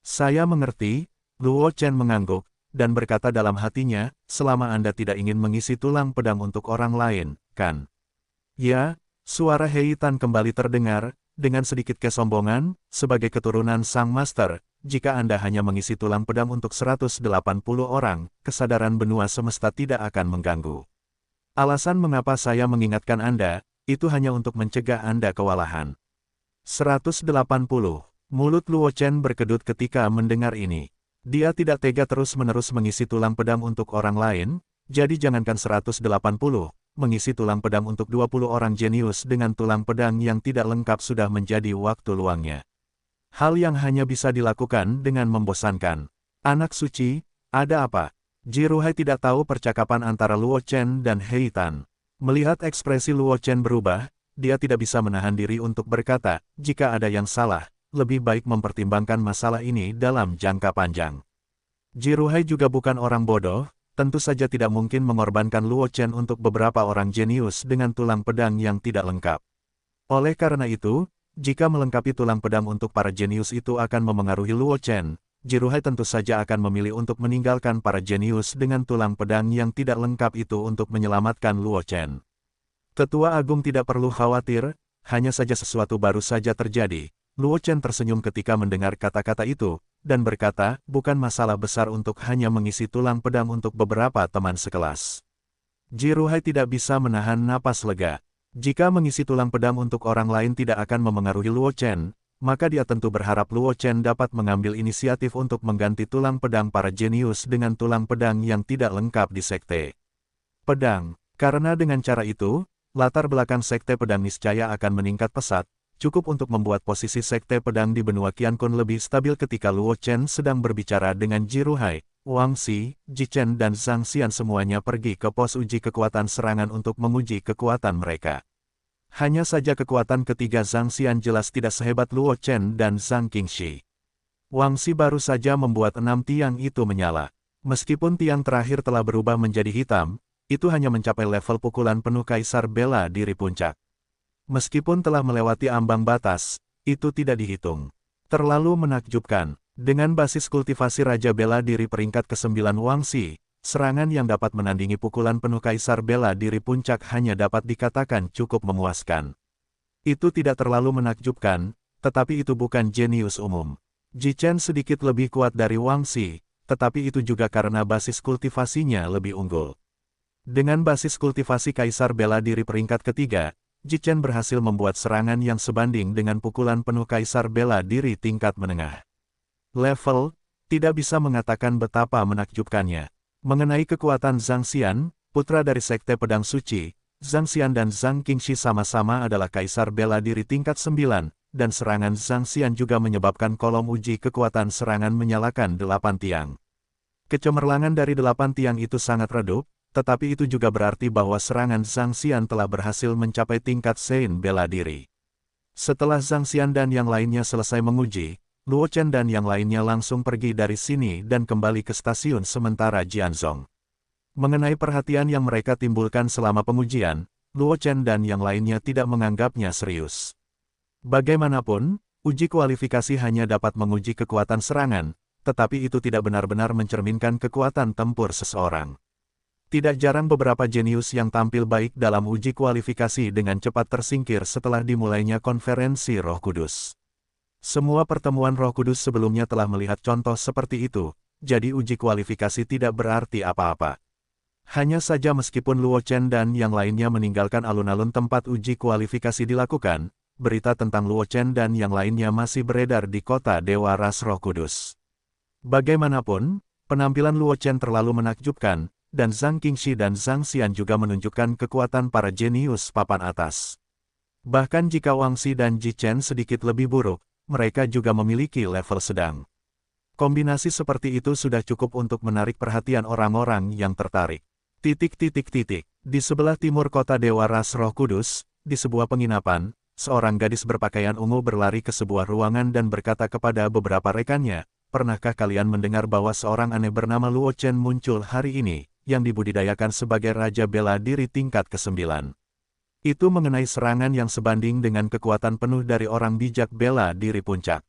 Saya mengerti, Luo Chen mengangguk, dan berkata dalam hatinya, selama Anda tidak ingin mengisi tulang pedang untuk orang lain, kan? Ya, suara He Yitan kembali terdengar, dengan sedikit kesombongan, sebagai keturunan Sang Master, jika Anda hanya mengisi tulang pedang untuk 180 orang, kesadaran benua semesta tidak akan mengganggu. Alasan mengapa saya mengingatkan Anda, itu hanya untuk mencegah Anda kewalahan. 180. Mulut Luo Chen berkedut ketika mendengar ini. Dia tidak tega terus-menerus mengisi tulang pedang untuk orang lain, jadi jangankan 180, mengisi tulang pedang untuk 20 orang jenius dengan tulang pedang yang tidak lengkap sudah menjadi waktu luangnya. Hal yang hanya bisa dilakukan dengan membosankan. Anak suci, ada apa? Jiruhai tidak tahu percakapan antara Luo Chen dan He Tan. Melihat ekspresi Luo Chen berubah, dia tidak bisa menahan diri untuk berkata, jika ada yang salah, lebih baik mempertimbangkan masalah ini dalam jangka panjang. Jiruhai juga bukan orang bodoh, tentu saja tidak mungkin mengorbankan Luo Chen untuk beberapa orang jenius dengan tulang pedang yang tidak lengkap. Oleh karena itu, jika melengkapi tulang pedang untuk para jenius itu akan memengaruhi Luo Chen, Jiruhai tentu saja akan memilih untuk meninggalkan para jenius dengan tulang pedang yang tidak lengkap itu untuk menyelamatkan Luo Chen. Ketua Agung tidak perlu khawatir, hanya saja sesuatu baru saja terjadi. Luo Chen tersenyum ketika mendengar kata-kata itu, dan berkata, bukan masalah besar untuk hanya mengisi tulang pedang untuk beberapa teman sekelas. Jiruhai tidak bisa menahan napas lega. Jika mengisi tulang pedang untuk orang lain tidak akan memengaruhi Luo Chen, maka dia tentu berharap Luo Chen dapat mengambil inisiatif untuk mengganti tulang pedang para jenius dengan tulang pedang yang tidak lengkap di sekte pedang. Karena dengan cara itu, latar belakang sekte pedang niscaya akan meningkat pesat, cukup untuk membuat posisi sekte pedang di benua Qiankun lebih stabil ketika Luo Chen sedang berbicara dengan Jiruhai. Wang Xi, Ji Chen dan Zhang Xian semuanya pergi ke pos uji kekuatan serangan untuk menguji kekuatan mereka. Hanya saja kekuatan ketiga Zhang Xian jelas tidak sehebat Luo Chen dan Zhang Qingxi. Wang Xi baru saja membuat 6 tiang itu menyala. Meskipun tiang terakhir telah berubah menjadi hitam, itu hanya mencapai level pukulan penuh Kaisar Bela Diri Puncak. Meskipun telah melewati ambang batas, itu tidak dihitung. Terlalu menakjubkan. Dengan basis kultivasi Raja Bela Diri peringkat ke-9 Wang Xi, serangan yang dapat menandingi pukulan penuh Kaisar Bela Diri Puncak hanya dapat dikatakan cukup memuaskan. Itu tidak terlalu menakjubkan, tetapi itu bukan jenius umum. Ji Chen sedikit lebih kuat dari Wang Xi, tetapi itu juga karena basis kultivasinya lebih unggul. Dengan basis kultivasi Kaisar Bela Diri peringkat ketiga, Ji Chen berhasil membuat serangan yang sebanding dengan pukulan penuh Kaisar Bela Diri tingkat menengah. Level, tidak bisa mengatakan betapa menakjubkannya. Mengenai kekuatan Zhang Xian, putra dari Sekte Pedang Suci, Zhang Xian dan Zhang Qingxi sama-sama adalah Kaisar Bela Diri tingkat 9, dan serangan Zhang Xian juga menyebabkan kolom uji kekuatan serangan menyalakan 8 tiang. Kecemerlangan dari 8 tiang itu sangat redup, tetapi itu juga berarti bahwa serangan Zhang Xian telah berhasil mencapai tingkat Sein Bela Diri. Setelah Zhang Xian dan yang lainnya selesai menguji, Luo Chen dan yang lainnya langsung pergi dari sini dan kembali ke stasiun sementara Jianzhong. Mengenai perhatian yang mereka timbulkan selama pengujian, Luo Chen dan yang lainnya tidak menganggapnya serius. Bagaimanapun, uji kualifikasi hanya dapat menguji kekuatan serangan, tetapi itu tidak benar-benar mencerminkan kekuatan tempur seseorang. Tidak jarang beberapa jenius yang tampil baik dalam uji kualifikasi dengan cepat tersingkir setelah dimulainya konferensi Roh Kudus. Semua pertemuan Roh Kudus sebelumnya telah melihat contoh seperti itu, jadi uji kualifikasi tidak berarti apa-apa. Hanya saja meskipun Luo Chen dan yang lainnya meninggalkan alun-alun tempat uji kualifikasi dilakukan, berita tentang Luo Chen dan yang lainnya masih beredar di kota Dewa Ras Roh Kudus. Bagaimanapun, penampilan Luo Chen terlalu menakjubkan, dan Zhang Qingxi dan Zhang Xian juga menunjukkan kekuatan para jenius papan atas. Bahkan jika Wang Xi dan Ji Chen sedikit lebih buruk, mereka juga memiliki level sedang. Kombinasi seperti itu sudah cukup untuk menarik perhatian orang-orang yang tertarik. Di sebelah timur kota Dewa Ras Roh Kudus, di sebuah penginapan, seorang gadis berpakaian ungu berlari ke sebuah ruangan dan berkata kepada beberapa rekannya, "Pernahkah kalian mendengar bahwa seorang aneh bernama Luo Chen muncul hari ini, yang dibudidayakan sebagai Raja Bela Diri tingkat ke-9? Itu mengenai serangan yang sebanding dengan kekuatan penuh dari orang bijak Bela Diri Puncak."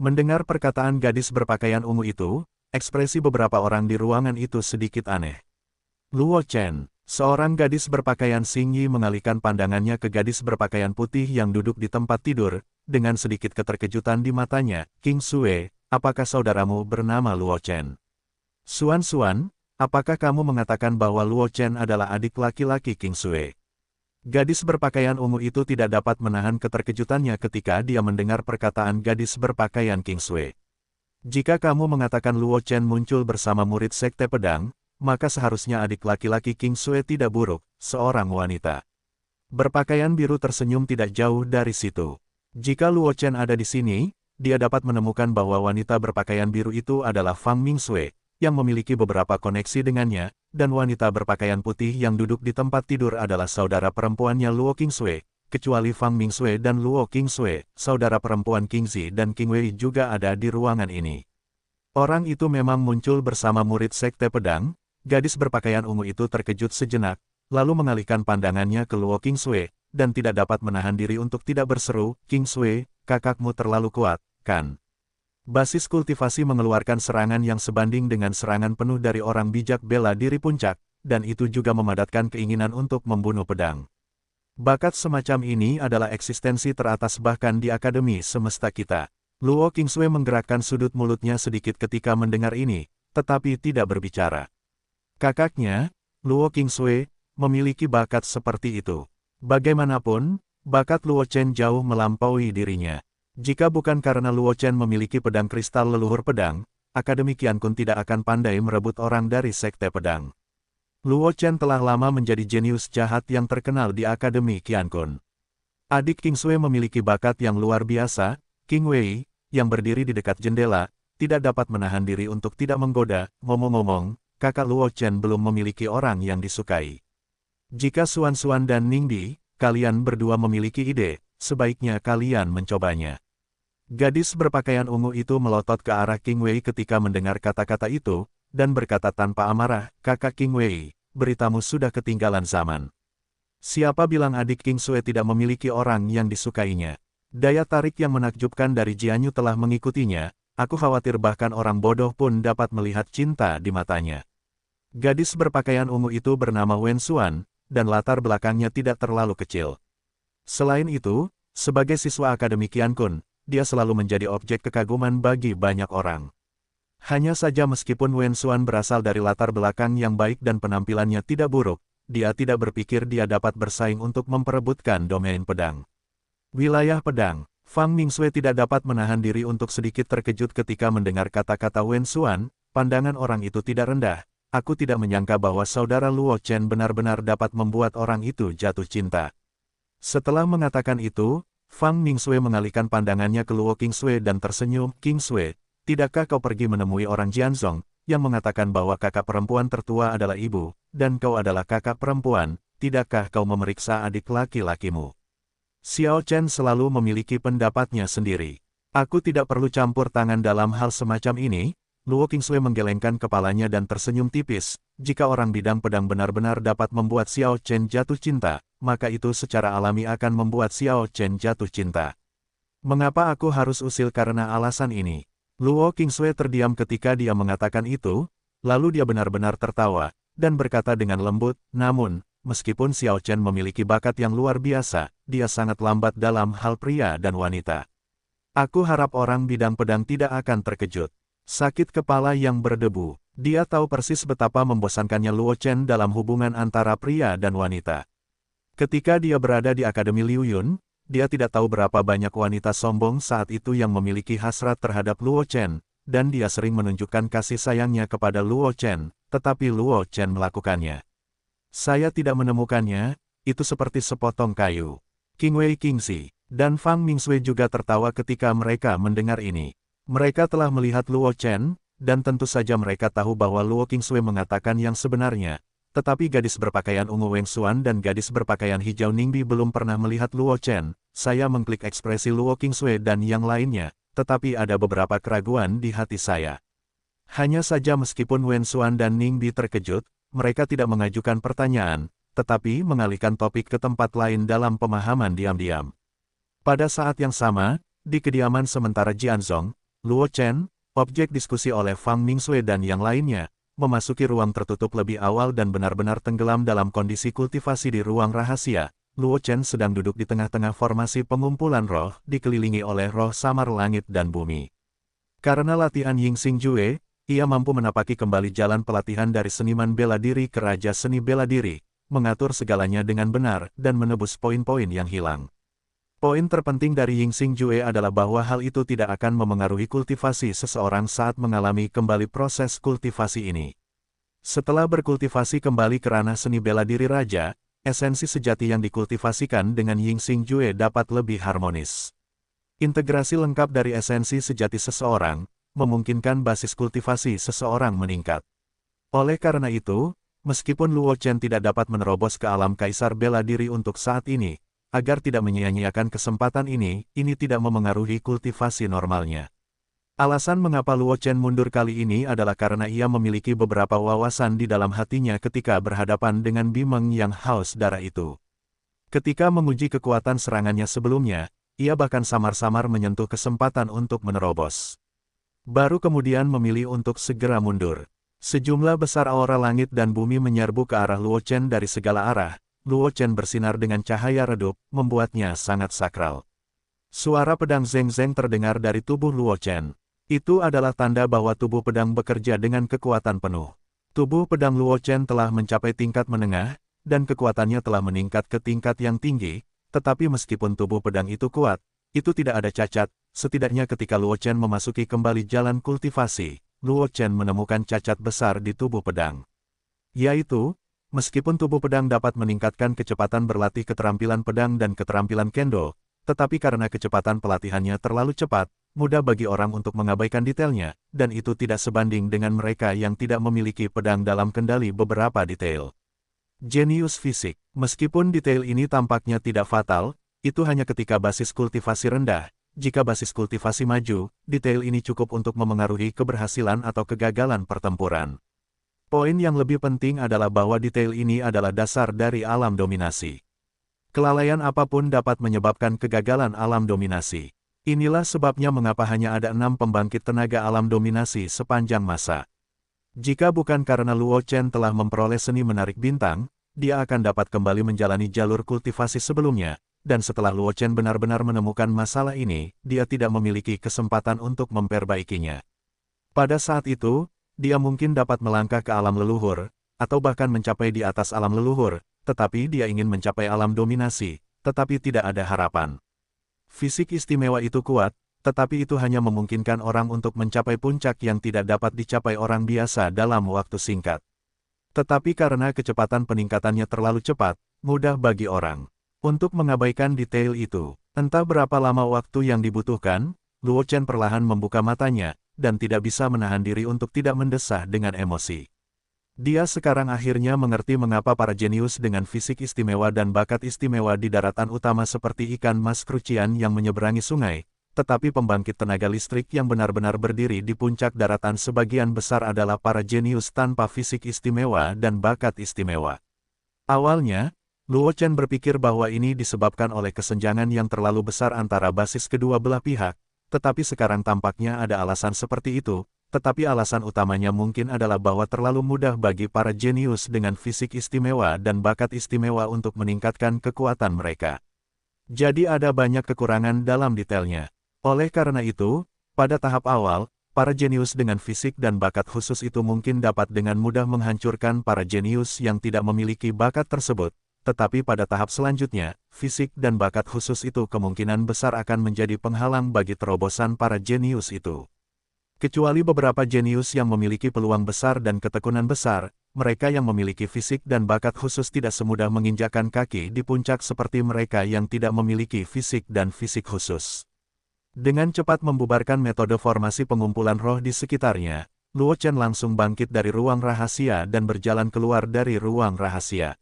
Mendengar perkataan gadis berpakaian ungu itu, ekspresi beberapa orang di ruangan itu sedikit aneh. Luo Chen, seorang gadis berpakaian Xingyi mengalihkan pandangannya ke gadis berpakaian putih yang duduk di tempat tidur, dengan sedikit keterkejutan di matanya. "King Sue, apakah saudaramu bernama Luo Chen? Suan, apakah kamu mengatakan bahwa Luo Chen adalah adik laki-laki King Sui? Gadis berpakaian ungu itu tidak dapat menahan keterkejutannya ketika dia mendengar perkataan gadis berpakaian King Sui. Jika kamu mengatakan Luo Chen muncul bersama murid Sekte Pedang, maka seharusnya adik laki-laki King Sui tidak buruk, seorang wanita. Berpakaian biru tersenyum tidak jauh dari situ. Jika Luo Chen ada di sini, dia dapat menemukan bahwa wanita berpakaian biru itu adalah Fang Mingsui, yang memiliki beberapa koneksi dengannya, dan wanita berpakaian putih yang duduk di tempat tidur adalah saudara perempuannya Luo Qingsui, kecuali Fang Mingsui dan Luo Qingsui, saudara perempuan Qingzi dan King Wei juga ada di ruangan ini. Orang itu memang muncul bersama murid Sekte Pedang. Gadis berpakaian ungu itu terkejut sejenak, lalu mengalihkan pandangannya ke Luo Qingsui, dan tidak dapat menahan diri untuk tidak berseru, "Qingsui, kakakmu terlalu kuat, kan?" Basis kultivasi mengeluarkan serangan yang sebanding dengan serangan penuh dari orang bijak bela diri puncak, dan itu juga memadatkan keinginan untuk membunuh pedang. Bakat semacam ini adalah eksistensi teratas bahkan di Akademi Semesta kita. Luo Qingsui menggerakkan sudut mulutnya sedikit ketika mendengar ini, tetapi tidak berbicara. Kakaknya, Luo Qingsui, memiliki bakat seperti itu. Bagaimanapun, bakat Luo Chen jauh melampaui dirinya. Jika bukan karena Luo Chen memiliki pedang kristal leluhur pedang, Akademi Qiankun tidak akan pandai merebut orang dari Sekte Pedang. Luo Chen telah lama menjadi jenius jahat yang terkenal di Akademi Qiankun. Adik King Sui memiliki bakat yang luar biasa. King Wei, yang berdiri di dekat jendela, tidak dapat menahan diri untuk tidak menggoda. Ngomong-ngomong, kakak Luo Chen belum memiliki orang yang disukai. Jika Suan dan Ningbi, kalian berdua memiliki ide, sebaiknya kalian mencobanya. Gadis berpakaian ungu itu melotot ke arah King Wei ketika mendengar kata-kata itu, dan berkata tanpa amarah, "Kakak King Wei, beritamu sudah ketinggalan zaman. Siapa bilang adik King Sui tidak memiliki orang yang disukainya? Daya tarik yang menakjubkan dari Jianyu telah mengikutinya, aku khawatir bahkan orang bodoh pun dapat melihat cinta di matanya." Gadis berpakaian ungu itu bernama Wen Xuan, dan latar belakangnya tidak terlalu kecil. Selain itu, sebagai siswa Akademi Qiankun, dia selalu menjadi objek kekaguman bagi banyak orang. Hanya saja meskipun Wen Xuan berasal dari latar belakang yang baik dan penampilannya tidak buruk, dia tidak berpikir dia dapat bersaing untuk memperebutkan domain pedang. Wilayah pedang. Fang Mingsui tidak dapat menahan diri untuk sedikit terkejut ketika mendengar kata-kata Wen Xuan. Pandangan orang itu tidak rendah. Aku tidak menyangka bahwa saudara Luo Chen benar-benar dapat membuat orang itu jatuh cinta. Setelah mengatakan itu, Fang Mingsui mengalihkan pandangannya ke Luo Qingsui dan tersenyum. "Qingsui, tidakkah kau pergi menemui orang Jianzong, yang mengatakan bahwa kakak perempuan tertua adalah ibu, dan kau adalah kakak perempuan, tidakkah kau memeriksa adik laki-lakimu?" Xiao Chen selalu memiliki pendapatnya sendiri. "Aku tidak perlu campur tangan dalam hal semacam ini." Luo Qingsui menggelengkan kepalanya dan tersenyum tipis. Jika orang bidang pedang benar-benar dapat membuat Xiao Chen jatuh cinta, maka itu secara alami akan membuat Xiao Chen jatuh cinta. "Mengapa aku harus usil karena alasan ini?" Luo Qingsui terdiam ketika dia mengatakan itu, lalu dia benar-benar tertawa, dan berkata dengan lembut, "Namun, meskipun Xiao Chen memiliki bakat yang luar biasa, dia sangat lambat dalam hal pria dan wanita. Aku harap orang bidang pedang tidak akan terkejut." Sakit kepala yang berdebu. Dia tahu persis betapa membosankannya Luo Chen dalam hubungan antara pria dan wanita. Ketika dia berada di Akademi Liu Yun, dia tidak tahu berapa banyak wanita sombong saat itu yang memiliki hasrat terhadap Luo Chen, dan dia sering menunjukkan kasih sayangnya kepada Luo Chen, tetapi Luo Chen melakukannya. "Saya tidak menemukannya, itu seperti sepotong kayu." King Wei Qingzi dan Fang Mingsui juga tertawa ketika mereka mendengar ini. Mereka telah melihat Luo Chen, dan tentu saja mereka tahu bahwa Luo Qingsui mengatakan yang sebenarnya, tetapi gadis berpakaian ungu Wen Xuan dan gadis berpakaian hijau Ningbi belum pernah melihat Luo Chen. Saya mengklik ekspresi Luo Qingsui dan yang lainnya, tetapi ada beberapa keraguan di hati saya. Hanya saja meskipun Wen Xuan dan Ningbi terkejut, mereka tidak mengajukan pertanyaan, tetapi mengalihkan topik ke tempat lain dalam pemahaman diam-diam. Pada saat yang sama, di kediaman sementara Jianzong, Luo Chen, objek diskusi oleh Fang Mingsui dan yang lainnya, memasuki ruang tertutup lebih awal dan benar-benar tenggelam dalam kondisi kultivasi di ruang rahasia. Luo Chen sedang duduk di tengah-tengah formasi pengumpulan roh, dikelilingi oleh roh samar langit dan bumi. Karena latihan Yingxing Jue, ia mampu menapaki kembali jalan pelatihan dari seniman bela diri ke raja seni bela diri, mengatur segalanya dengan benar dan menebus poin-poin yang hilang. Poin terpenting dari Yingxing Jue adalah bahwa hal itu tidak akan memengaruhi kultivasi seseorang saat mengalami kembali proses kultivasi ini. Setelah berkultivasi kembali ke ranah seni bela diri raja, esensi sejati yang dikultivasikan dengan Yingxing Jue dapat lebih harmonis. Integrasi lengkap dari esensi sejati seseorang, memungkinkan basis kultivasi seseorang meningkat. Oleh karena itu, meskipun Luo Chen tidak dapat menerobos ke alam kaisar bela diri untuk saat ini, agar tidak menyia-nyiakan kesempatan ini tidak memengaruhi kultivasi normalnya. Alasan mengapa Luo Chen mundur kali ini adalah karena ia memiliki beberapa wawasan di dalam hatinya ketika berhadapan dengan Bimeng yang haus darah itu. Ketika menguji kekuatan serangannya sebelumnya, ia bahkan samar-samar menyentuh kesempatan untuk menerobos. Baru kemudian memilih untuk segera mundur. Sejumlah besar aura langit dan bumi menyerbu ke arah Luo Chen dari segala arah. Luo Chen bersinar dengan cahaya redup, membuatnya sangat sakral. Suara pedang zeng-zeng terdengar dari tubuh Luo Chen. Itu adalah tanda bahwa tubuh pedang bekerja dengan kekuatan penuh. Tubuh pedang Luo Chen telah mencapai tingkat menengah, dan kekuatannya telah meningkat ke tingkat yang tinggi, tetapi meskipun tubuh pedang itu kuat, itu tidak ada cacat, setidaknya ketika Luo Chen memasuki kembali jalan kultivasi, Luo Chen menemukan cacat besar di tubuh pedang. Yaitu, meskipun tubuh pedang dapat meningkatkan kecepatan berlatih keterampilan pedang dan keterampilan kendo, tetapi karena kecepatan pelatihannya terlalu cepat, mudah bagi orang untuk mengabaikan detailnya, dan itu tidak sebanding dengan mereka yang tidak memiliki pedang dalam kendali beberapa detail. Jenius fisik. Meskipun detail ini tampaknya tidak fatal, itu hanya ketika basis kultivasi rendah. Jika basis kultivasi maju, detail ini cukup untuk memengaruhi keberhasilan atau kegagalan pertempuran. Poin yang lebih penting adalah bahwa detail ini adalah dasar dari alam dominasi. Kelalaian apapun dapat menyebabkan kegagalan alam dominasi. Inilah sebabnya mengapa hanya ada 6 pembangkit tenaga alam dominasi sepanjang masa. Jika bukan karena Luo Chen telah memperoleh seni menarik bintang, dia akan dapat kembali menjalani jalur kultivasi sebelumnya, dan setelah Luo Chen benar-benar menemukan masalah ini, dia tidak memiliki kesempatan untuk memperbaikinya. Pada saat itu, dia mungkin dapat melangkah ke alam leluhur, atau bahkan mencapai di atas alam leluhur, tetapi dia ingin mencapai alam dominasi, tetapi tidak ada harapan. Fisik istimewa itu kuat, tetapi itu hanya memungkinkan orang untuk mencapai puncak yang tidak dapat dicapai orang biasa dalam waktu singkat. Tetapi karena kecepatan peningkatannya terlalu cepat, mudah bagi orang untuk mengabaikan detail itu. Entah berapa lama waktu yang dibutuhkan, Luo Chen perlahan membuka matanya, dan tidak bisa menahan diri untuk tidak mendesah dengan emosi. Dia sekarang akhirnya mengerti mengapa para jenius dengan fisik istimewa dan bakat istimewa di daratan utama seperti ikan mas krucian yang menyeberangi sungai, tetapi pembangkit tenaga listrik yang benar-benar berdiri di puncak daratan sebagian besar adalah para jenius tanpa fisik istimewa dan bakat istimewa. Awalnya, Luo Chen berpikir bahwa ini disebabkan oleh kesenjangan yang terlalu besar antara basis kedua belah pihak, tetapi sekarang tampaknya ada alasan seperti itu, tetapi alasan utamanya mungkin adalah bahwa terlalu mudah bagi para jenius dengan fisik istimewa dan bakat istimewa untuk meningkatkan kekuatan mereka. Jadi ada banyak kekurangan dalam detailnya. Oleh karena itu, pada tahap awal, para jenius dengan fisik dan bakat khusus itu mungkin dapat dengan mudah menghancurkan para jenius yang tidak memiliki bakat tersebut, tetapi pada tahap selanjutnya, fisik dan bakat khusus itu kemungkinan besar akan menjadi penghalang bagi terobosan para jenius itu. Kecuali beberapa jenius yang memiliki peluang besar dan ketekunan besar, mereka yang memiliki fisik dan bakat khusus tidak semudah menginjakkan kaki di puncak seperti mereka yang tidak memiliki fisik dan fisik khusus. Dengan cepat membubarkan metode formasi pengumpulan roh di sekitarnya, Luo Chen langsung bangkit dari ruang rahasia dan berjalan keluar dari ruang rahasia.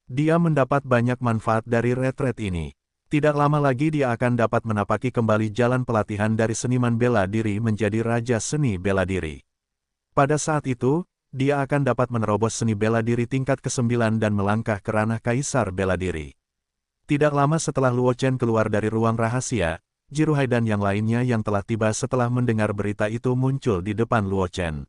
Dia mendapat banyak manfaat dari retret ini. Tidak lama lagi dia akan dapat menapaki kembali jalan pelatihan dari seniman bela diri menjadi raja seni bela diri. Pada saat itu, dia akan dapat menerobos seni bela diri tingkat ke-9 dan melangkah ke ranah kaisar bela diri. Tidak lama setelah Luo Chen keluar dari ruang rahasia, Jiruhai dan yang lainnya yang telah tiba setelah mendengar berita itu muncul di depan Luo Chen.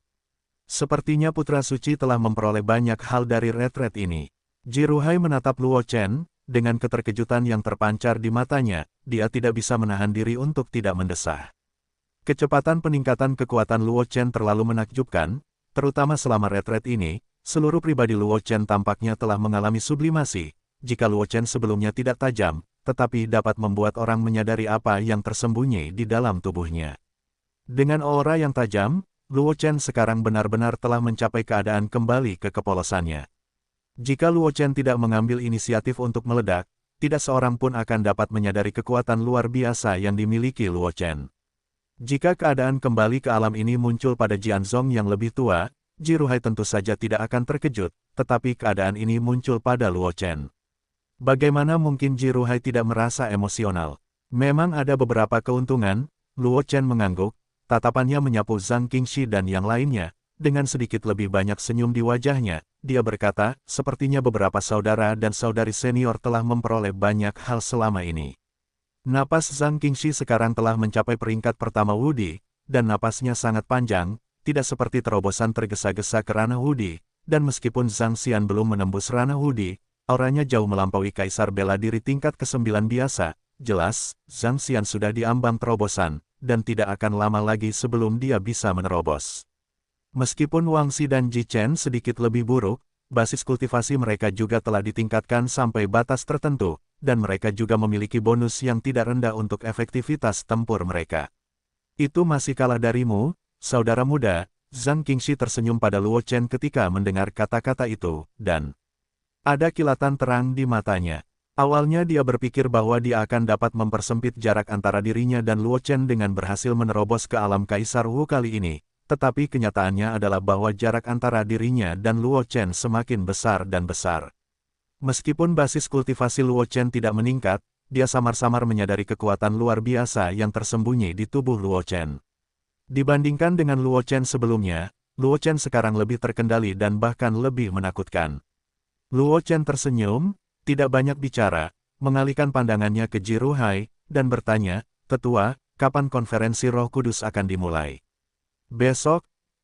Sepertinya Putra Suci telah memperoleh banyak hal dari retret ini. Jiruhai menatap Luo Chen, dengan keterkejutan yang terpancar di matanya, dia tidak bisa menahan diri untuk tidak mendesah. Kecepatan peningkatan kekuatan Luo Chen terlalu menakjubkan, terutama selama retret ini, seluruh pribadi Luo Chen tampaknya telah mengalami sublimasi. Jika Luo Chen sebelumnya tidak tajam, tetapi dapat membuat orang menyadari apa yang tersembunyi di dalam tubuhnya. Dengan aura yang tajam, Luo Chen sekarang benar-benar telah mencapai keadaan kembali ke kepolosannya. Jika Luo Chen tidak mengambil inisiatif untuk meledak, tidak seorang pun akan dapat menyadari kekuatan luar biasa yang dimiliki Luo Chen. Jika keadaan kembali ke alam ini muncul pada Jianzong yang lebih tua, Ji Ruhai tentu saja tidak akan terkejut, tetapi keadaan ini muncul pada Luo Chen. Bagaimana mungkin Ji Ruhai tidak merasa emosional? Memang ada beberapa keuntungan, Luo Chen mengangguk, tatapannya menyapu Zhang Qingxi dan yang lainnya, dengan sedikit lebih banyak senyum di wajahnya, dia berkata, sepertinya beberapa saudara dan saudari senior telah memperoleh banyak hal selama ini. Napas Zhang Qingxi sekarang telah mencapai peringkat pertama Wudi, dan napasnya sangat panjang, tidak seperti terobosan tergesa-gesa ke ranah Wudi, dan meskipun Zhang Xian belum menembus ranah Wudi, auranya jauh melampaui kaisar bela diri tingkat ke-9 biasa, jelas, Zhang Xian sudah diambang terobosan, dan tidak akan lama lagi sebelum dia bisa menerobos. Meskipun Wang Xi dan Ji Chen sedikit lebih buruk, basis kultivasi mereka juga telah ditingkatkan sampai batas tertentu, dan mereka juga memiliki bonus yang tidak rendah untuk efektivitas tempur mereka. Itu masih kalah darimu, saudara muda, Zhang Qingxi tersenyum pada Luo Chen ketika mendengar kata-kata itu, dan ada kilatan terang di matanya. Awalnya dia berpikir bahwa dia akan dapat mempersempit jarak antara dirinya dan Luo Chen dengan berhasil menerobos ke alam Kaisar Wu kali ini, tetapi kenyataannya adalah bahwa jarak antara dirinya dan Luo Chen semakin besar dan besar. Meskipun basis kultivasi Luo Chen tidak meningkat, dia samar-samar menyadari kekuatan luar biasa yang tersembunyi di tubuh Luo Chen. Dibandingkan dengan Luo Chen sebelumnya, Luo Chen sekarang lebih terkendali dan bahkan lebih menakutkan. Luo Chen tersenyum, tidak banyak bicara, mengalihkan pandangannya ke Ji Ruhai, dan bertanya, "Tetua, kapan konferensi Roh Kudus akan dimulai?" "Besok,"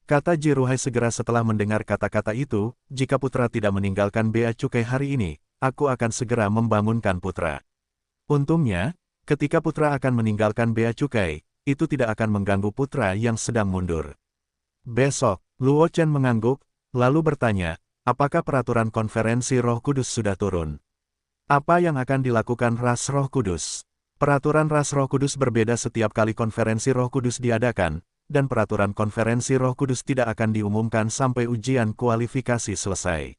kata Ji Ruhai segera setelah mendengar kata-kata itu, "Jika putra tidak meninggalkan Bea Cukai hari ini, aku akan segera membangunkan putra." Untungnya, ketika putra akan meninggalkan Bea Cukai, itu tidak akan mengganggu putra yang sedang mundur. Besok, Luo Chen mengangguk, lalu bertanya, apakah peraturan konferensi Roh Kudus sudah turun? Apa yang akan dilakukan Ras Roh Kudus? Peraturan Ras Roh Kudus berbeda setiap kali konferensi Roh Kudus diadakan, dan peraturan konferensi Roh Kudus tidak akan diumumkan sampai ujian kualifikasi selesai.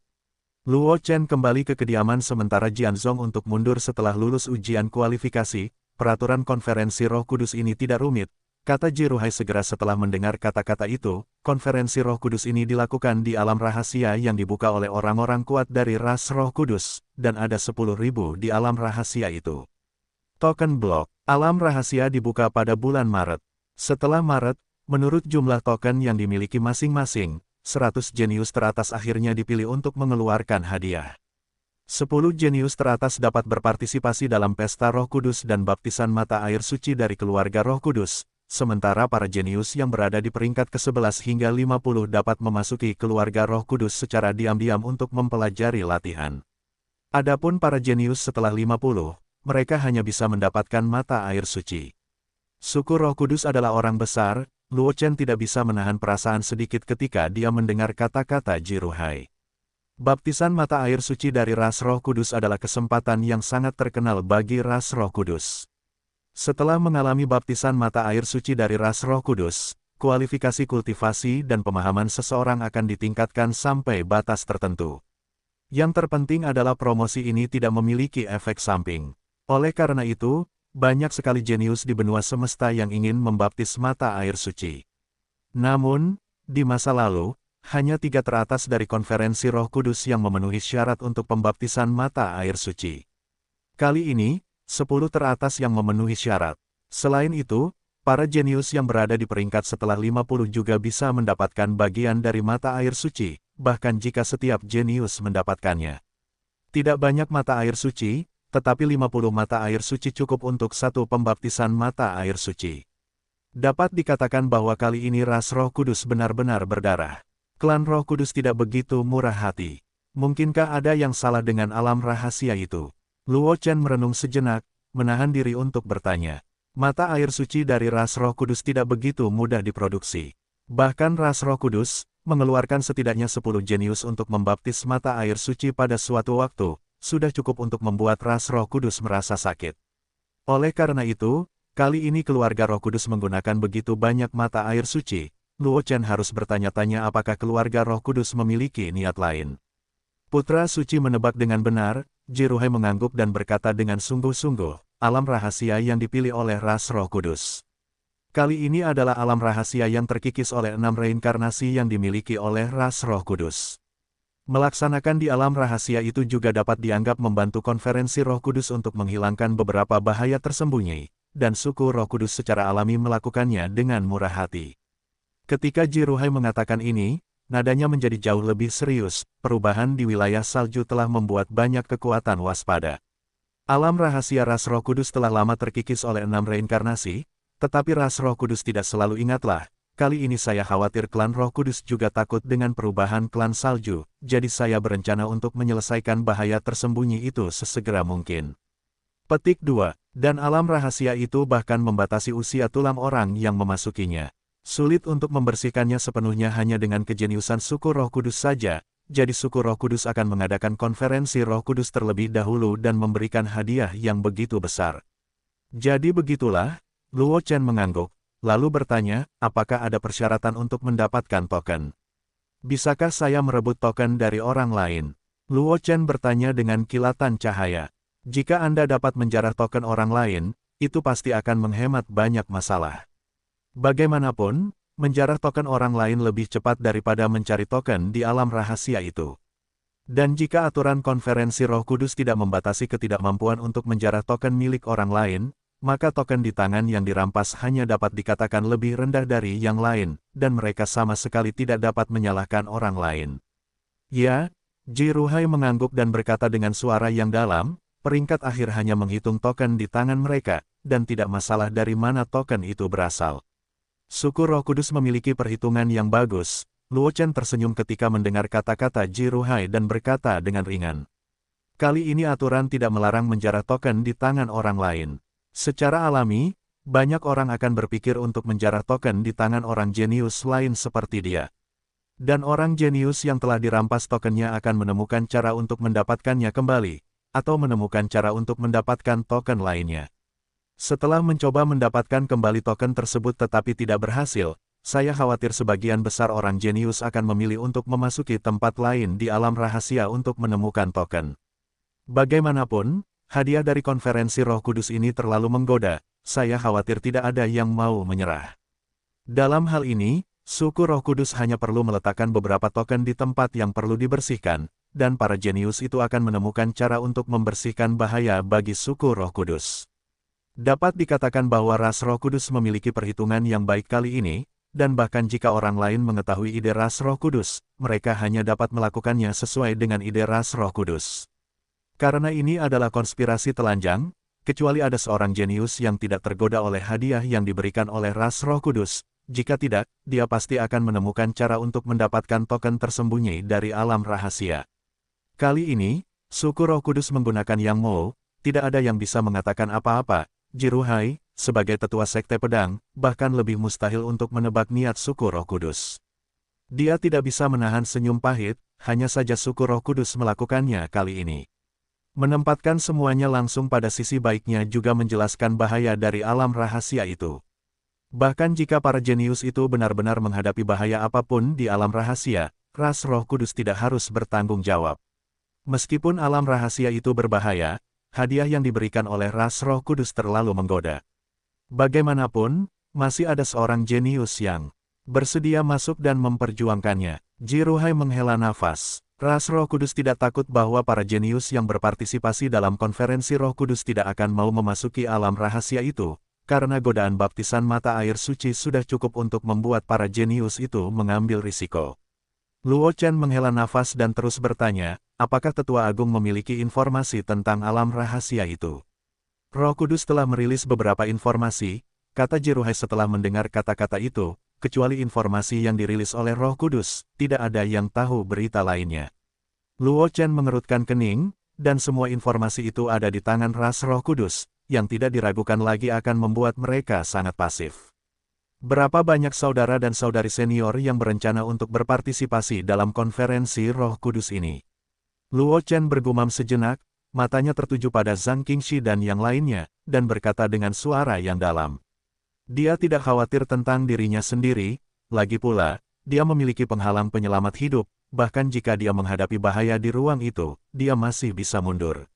Luo Chen kembali ke kediaman sementara Jianzong untuk mundur setelah lulus ujian kualifikasi. Peraturan konferensi Roh Kudus ini tidak rumit, kata Ji Ruhai segera setelah mendengar kata-kata itu. Konferensi Roh Kudus ini dilakukan di alam rahasia yang dibuka oleh orang-orang kuat dari ras Roh Kudus, dan ada 10.000 di alam rahasia itu. Token Block. Alam rahasia dibuka pada bulan Maret. Setelah Maret, menurut jumlah token yang dimiliki masing-masing, 100 jenius teratas akhirnya dipilih untuk mengeluarkan hadiah. 10 jenius teratas dapat berpartisipasi dalam pesta Roh Kudus dan baptisan mata air suci dari keluarga Roh Kudus, sementara para jenius yang berada di peringkat ke-11 hingga 50 dapat memasuki keluarga Roh Kudus secara diam-diam untuk mempelajari latihan. Adapun para jenius setelah 50, mereka hanya bisa mendapatkan mata air suci. Suku Roh Kudus adalah orang besar, Luo Chen tidak bisa menahan perasaan sedikit ketika dia mendengar kata-kata Ji Ruhai. Baptisan mata air suci dari ras Roh Kudus adalah kesempatan yang sangat terkenal bagi ras Roh Kudus. Setelah mengalami baptisan mata air suci dari ras Roh Kudus, kualifikasi kultivasi dan pemahaman seseorang akan ditingkatkan sampai batas tertentu. Yang terpenting adalah promosi ini tidak memiliki efek samping. Oleh karena itu, banyak sekali jenius di benua semesta yang ingin membaptis mata air suci. Namun, di masa lalu, hanya 3 teratas dari konferensi Roh Kudus yang memenuhi syarat untuk pembaptisan mata air suci. Kali ini, 10 teratas yang memenuhi syarat. Selain itu, para jenius yang berada di peringkat setelah 50 juga bisa mendapatkan bagian dari mata air suci, bahkan jika setiap jenius mendapatkannya. Tidak banyak mata air suci, tetapi 50 mata air suci cukup untuk 1 pembaptisan mata air suci. Dapat dikatakan bahwa kali ini ras Roh Kudus benar-benar berdarah. Klan Roh Kudus tidak begitu murah hati. Mungkinkah ada yang salah dengan alam rahasia itu? Luo Chen merenung sejenak, menahan diri untuk bertanya. Mata air suci dari ras Roh Kudus tidak begitu mudah diproduksi. Bahkan ras Roh Kudus mengeluarkan setidaknya 10 jenius untuk membaptis mata air suci pada suatu waktu, sudah cukup untuk membuat ras Roh Kudus merasa sakit. Oleh karena itu, kali ini keluarga Roh Kudus menggunakan begitu banyak mata air suci, Luo Chen harus bertanya-tanya apakah keluarga Roh Kudus memiliki niat lain. Putra Suci menebak dengan benar, Jiruhai mengangguk dan berkata dengan sungguh-sungguh, alam rahasia yang dipilih oleh ras Roh Kudus. Kali ini adalah alam rahasia yang terkikis oleh 6 reinkarnasi yang dimiliki oleh ras Roh Kudus. Melaksanakan di alam rahasia itu juga dapat dianggap membantu konferensi Roh Kudus untuk menghilangkan beberapa bahaya tersembunyi, dan suku Roh Kudus secara alami melakukannya dengan murah hati. Ketika Jiruhai mengatakan ini, nadanya menjadi jauh lebih serius. Perubahan di wilayah salju telah membuat banyak kekuatan waspada. Alam rahasia ras Roh Kudus telah lama terkikis oleh 6 reinkarnasi, tetapi ras Roh Kudus tidak selalu ingatlah. Kali ini saya khawatir klan Roh Kudus juga takut dengan perubahan klan salju, jadi saya berencana untuk menyelesaikan bahaya tersembunyi itu sesegera mungkin. Petik 2. Dan alam rahasia itu bahkan membatasi usia tulang orang yang memasukinya. Sulit untuk membersihkannya sepenuhnya hanya dengan kejeniusan suku Roh Kudus saja, jadi suku Roh Kudus akan mengadakan konferensi Roh Kudus terlebih dahulu dan memberikan hadiah yang begitu besar. Jadi begitulah, Luo Chen mengangguk, lalu bertanya, apakah ada persyaratan untuk mendapatkan token? Bisakah saya merebut token dari orang lain? Luo Chen bertanya dengan kilatan cahaya. Jika Anda dapat menjarah token orang lain, itu pasti akan menghemat banyak masalah. Bagaimanapun, menjarah token orang lain lebih cepat daripada mencari token di alam rahasia itu. Dan jika aturan konferensi Roh Kudus tidak membatasi ketidakmampuan untuk menjarah token milik orang lain, maka token di tangan yang dirampas hanya dapat dikatakan lebih rendah dari yang lain, dan mereka sama sekali tidak dapat menyalahkan orang lain. Ya, Jiruhai mengangguk dan berkata dengan suara yang dalam, peringkat akhir hanya menghitung token di tangan mereka, dan tidak masalah dari mana token itu berasal. Suku Roh Kudus memiliki perhitungan yang bagus. Luo Chen tersenyum ketika mendengar kata-kata Jiruhai dan berkata dengan ringan. Kali ini aturan tidak melarang menjarah token di tangan orang lain. Secara alami, banyak orang akan berpikir untuk menjarah token di tangan orang jenius lain seperti dia. Dan orang jenius yang telah dirampas tokennya akan menemukan cara untuk mendapatkannya kembali, atau menemukan cara untuk mendapatkan token lainnya. Setelah mencoba mendapatkan kembali token tersebut tetapi tidak berhasil, saya khawatir sebagian besar orang jenius akan memilih untuk memasuki tempat lain di alam rahasia untuk menemukan token. Bagaimanapun, hadiah dari konferensi Roh Kudus ini terlalu menggoda, saya khawatir tidak ada yang mau menyerah. Dalam hal ini, suku Roh Kudus hanya perlu meletakkan beberapa token di tempat yang perlu dibersihkan, dan para jenius itu akan menemukan cara untuk membersihkan bahaya bagi suku Roh Kudus. Dapat dikatakan bahwa ras Roh Kudus memiliki perhitungan yang baik kali ini, dan bahkan jika orang lain mengetahui ide ras Roh Kudus, mereka hanya dapat melakukannya sesuai dengan ide ras Roh Kudus. Karena ini adalah konspirasi telanjang, kecuali ada seorang jenius yang tidak tergoda oleh hadiah yang diberikan oleh ras Roh Kudus, jika tidak, dia pasti akan menemukan cara untuk mendapatkan token tersembunyi dari alam rahasia. Kali ini, suku Roh Kudus menggunakan Yang Mo, tidak ada yang bisa mengatakan apa-apa. Jiruhai, sebagai tetua sekte pedang, bahkan lebih mustahil untuk menebak niat suku Roh Kudus. Dia tidak bisa menahan senyum pahit, hanya saja suku Roh Kudus melakukannya kali ini. Menempatkan semuanya langsung pada sisi baiknya juga menjelaskan bahaya dari alam rahasia itu. Bahkan jika para jenius itu benar-benar menghadapi bahaya apapun di alam rahasia, ras Roh Kudus tidak harus bertanggung jawab. Meskipun alam rahasia itu berbahaya, hadiah yang diberikan oleh ras Roh Kudus terlalu menggoda. Bagaimanapun, masih ada seorang jenius yang bersedia masuk dan memperjuangkannya. Jiruhai menghela nafas. Ras Roh Kudus tidak takut bahwa para jenius yang berpartisipasi dalam konferensi Roh Kudus tidak akan mau memasuki alam rahasia itu, karena godaan baptisan mata air suci sudah cukup untuk membuat para jenius itu mengambil risiko. Luo Chen menghela nafas dan terus bertanya, apakah Tetua Agung memiliki informasi tentang alam rahasia itu? Roh Kudus telah merilis beberapa informasi, kata Jiruhai setelah mendengar kata-kata itu, kecuali informasi yang dirilis oleh Roh Kudus, tidak ada yang tahu berita lainnya. Luo Chen mengerutkan kening, dan semua informasi itu ada di tangan ras Roh Kudus, yang tidak diragukan lagi akan membuat mereka sangat pasif. Berapa banyak saudara dan saudari senior yang berencana untuk berpartisipasi dalam konferensi Roh Kudus ini? Luo Chen bergumam sejenak, matanya tertuju pada Zhang Qingxi dan yang lainnya, dan berkata dengan suara yang dalam. Dia tidak khawatir tentang dirinya sendiri, lagi pula, dia memiliki penghalang penyelamat hidup, bahkan jika dia menghadapi bahaya di ruang itu, dia masih bisa mundur.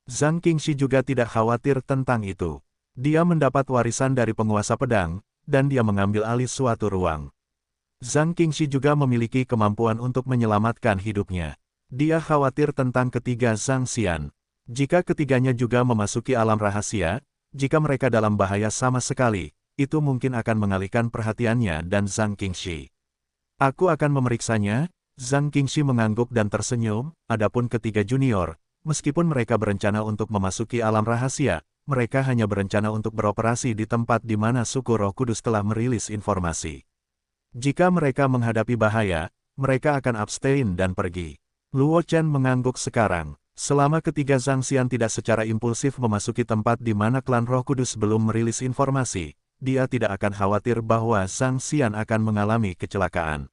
Zhang Qingxi juga tidak khawatir tentang itu. Dia mendapat warisan dari penguasa pedang, dan dia mengambil alih suatu ruang. Zhang Qingxi juga memiliki kemampuan untuk menyelamatkan hidupnya. Dia khawatir tentang ketiga Zhang Xian. Jika ketiganya juga memasuki alam rahasia, jika mereka dalam bahaya sama sekali, itu mungkin akan mengalihkan perhatiannya dan Zhang Qingxi. Aku akan memeriksanya. Zhang Qingxi mengangguk dan tersenyum. Adapun ketiga junior, meskipun mereka berencana untuk memasuki alam rahasia, mereka hanya berencana untuk beroperasi di tempat di mana suku Roh Kudus telah merilis informasi. Jika mereka menghadapi bahaya, mereka akan abstain dan pergi. Luo Chen mengangguk sekarang. Selama ketiga Zhang Xian tidak secara impulsif memasuki tempat di mana klan Roh Kudus belum merilis informasi, dia tidak akan khawatir bahwa Zhang Xian akan mengalami kecelakaan.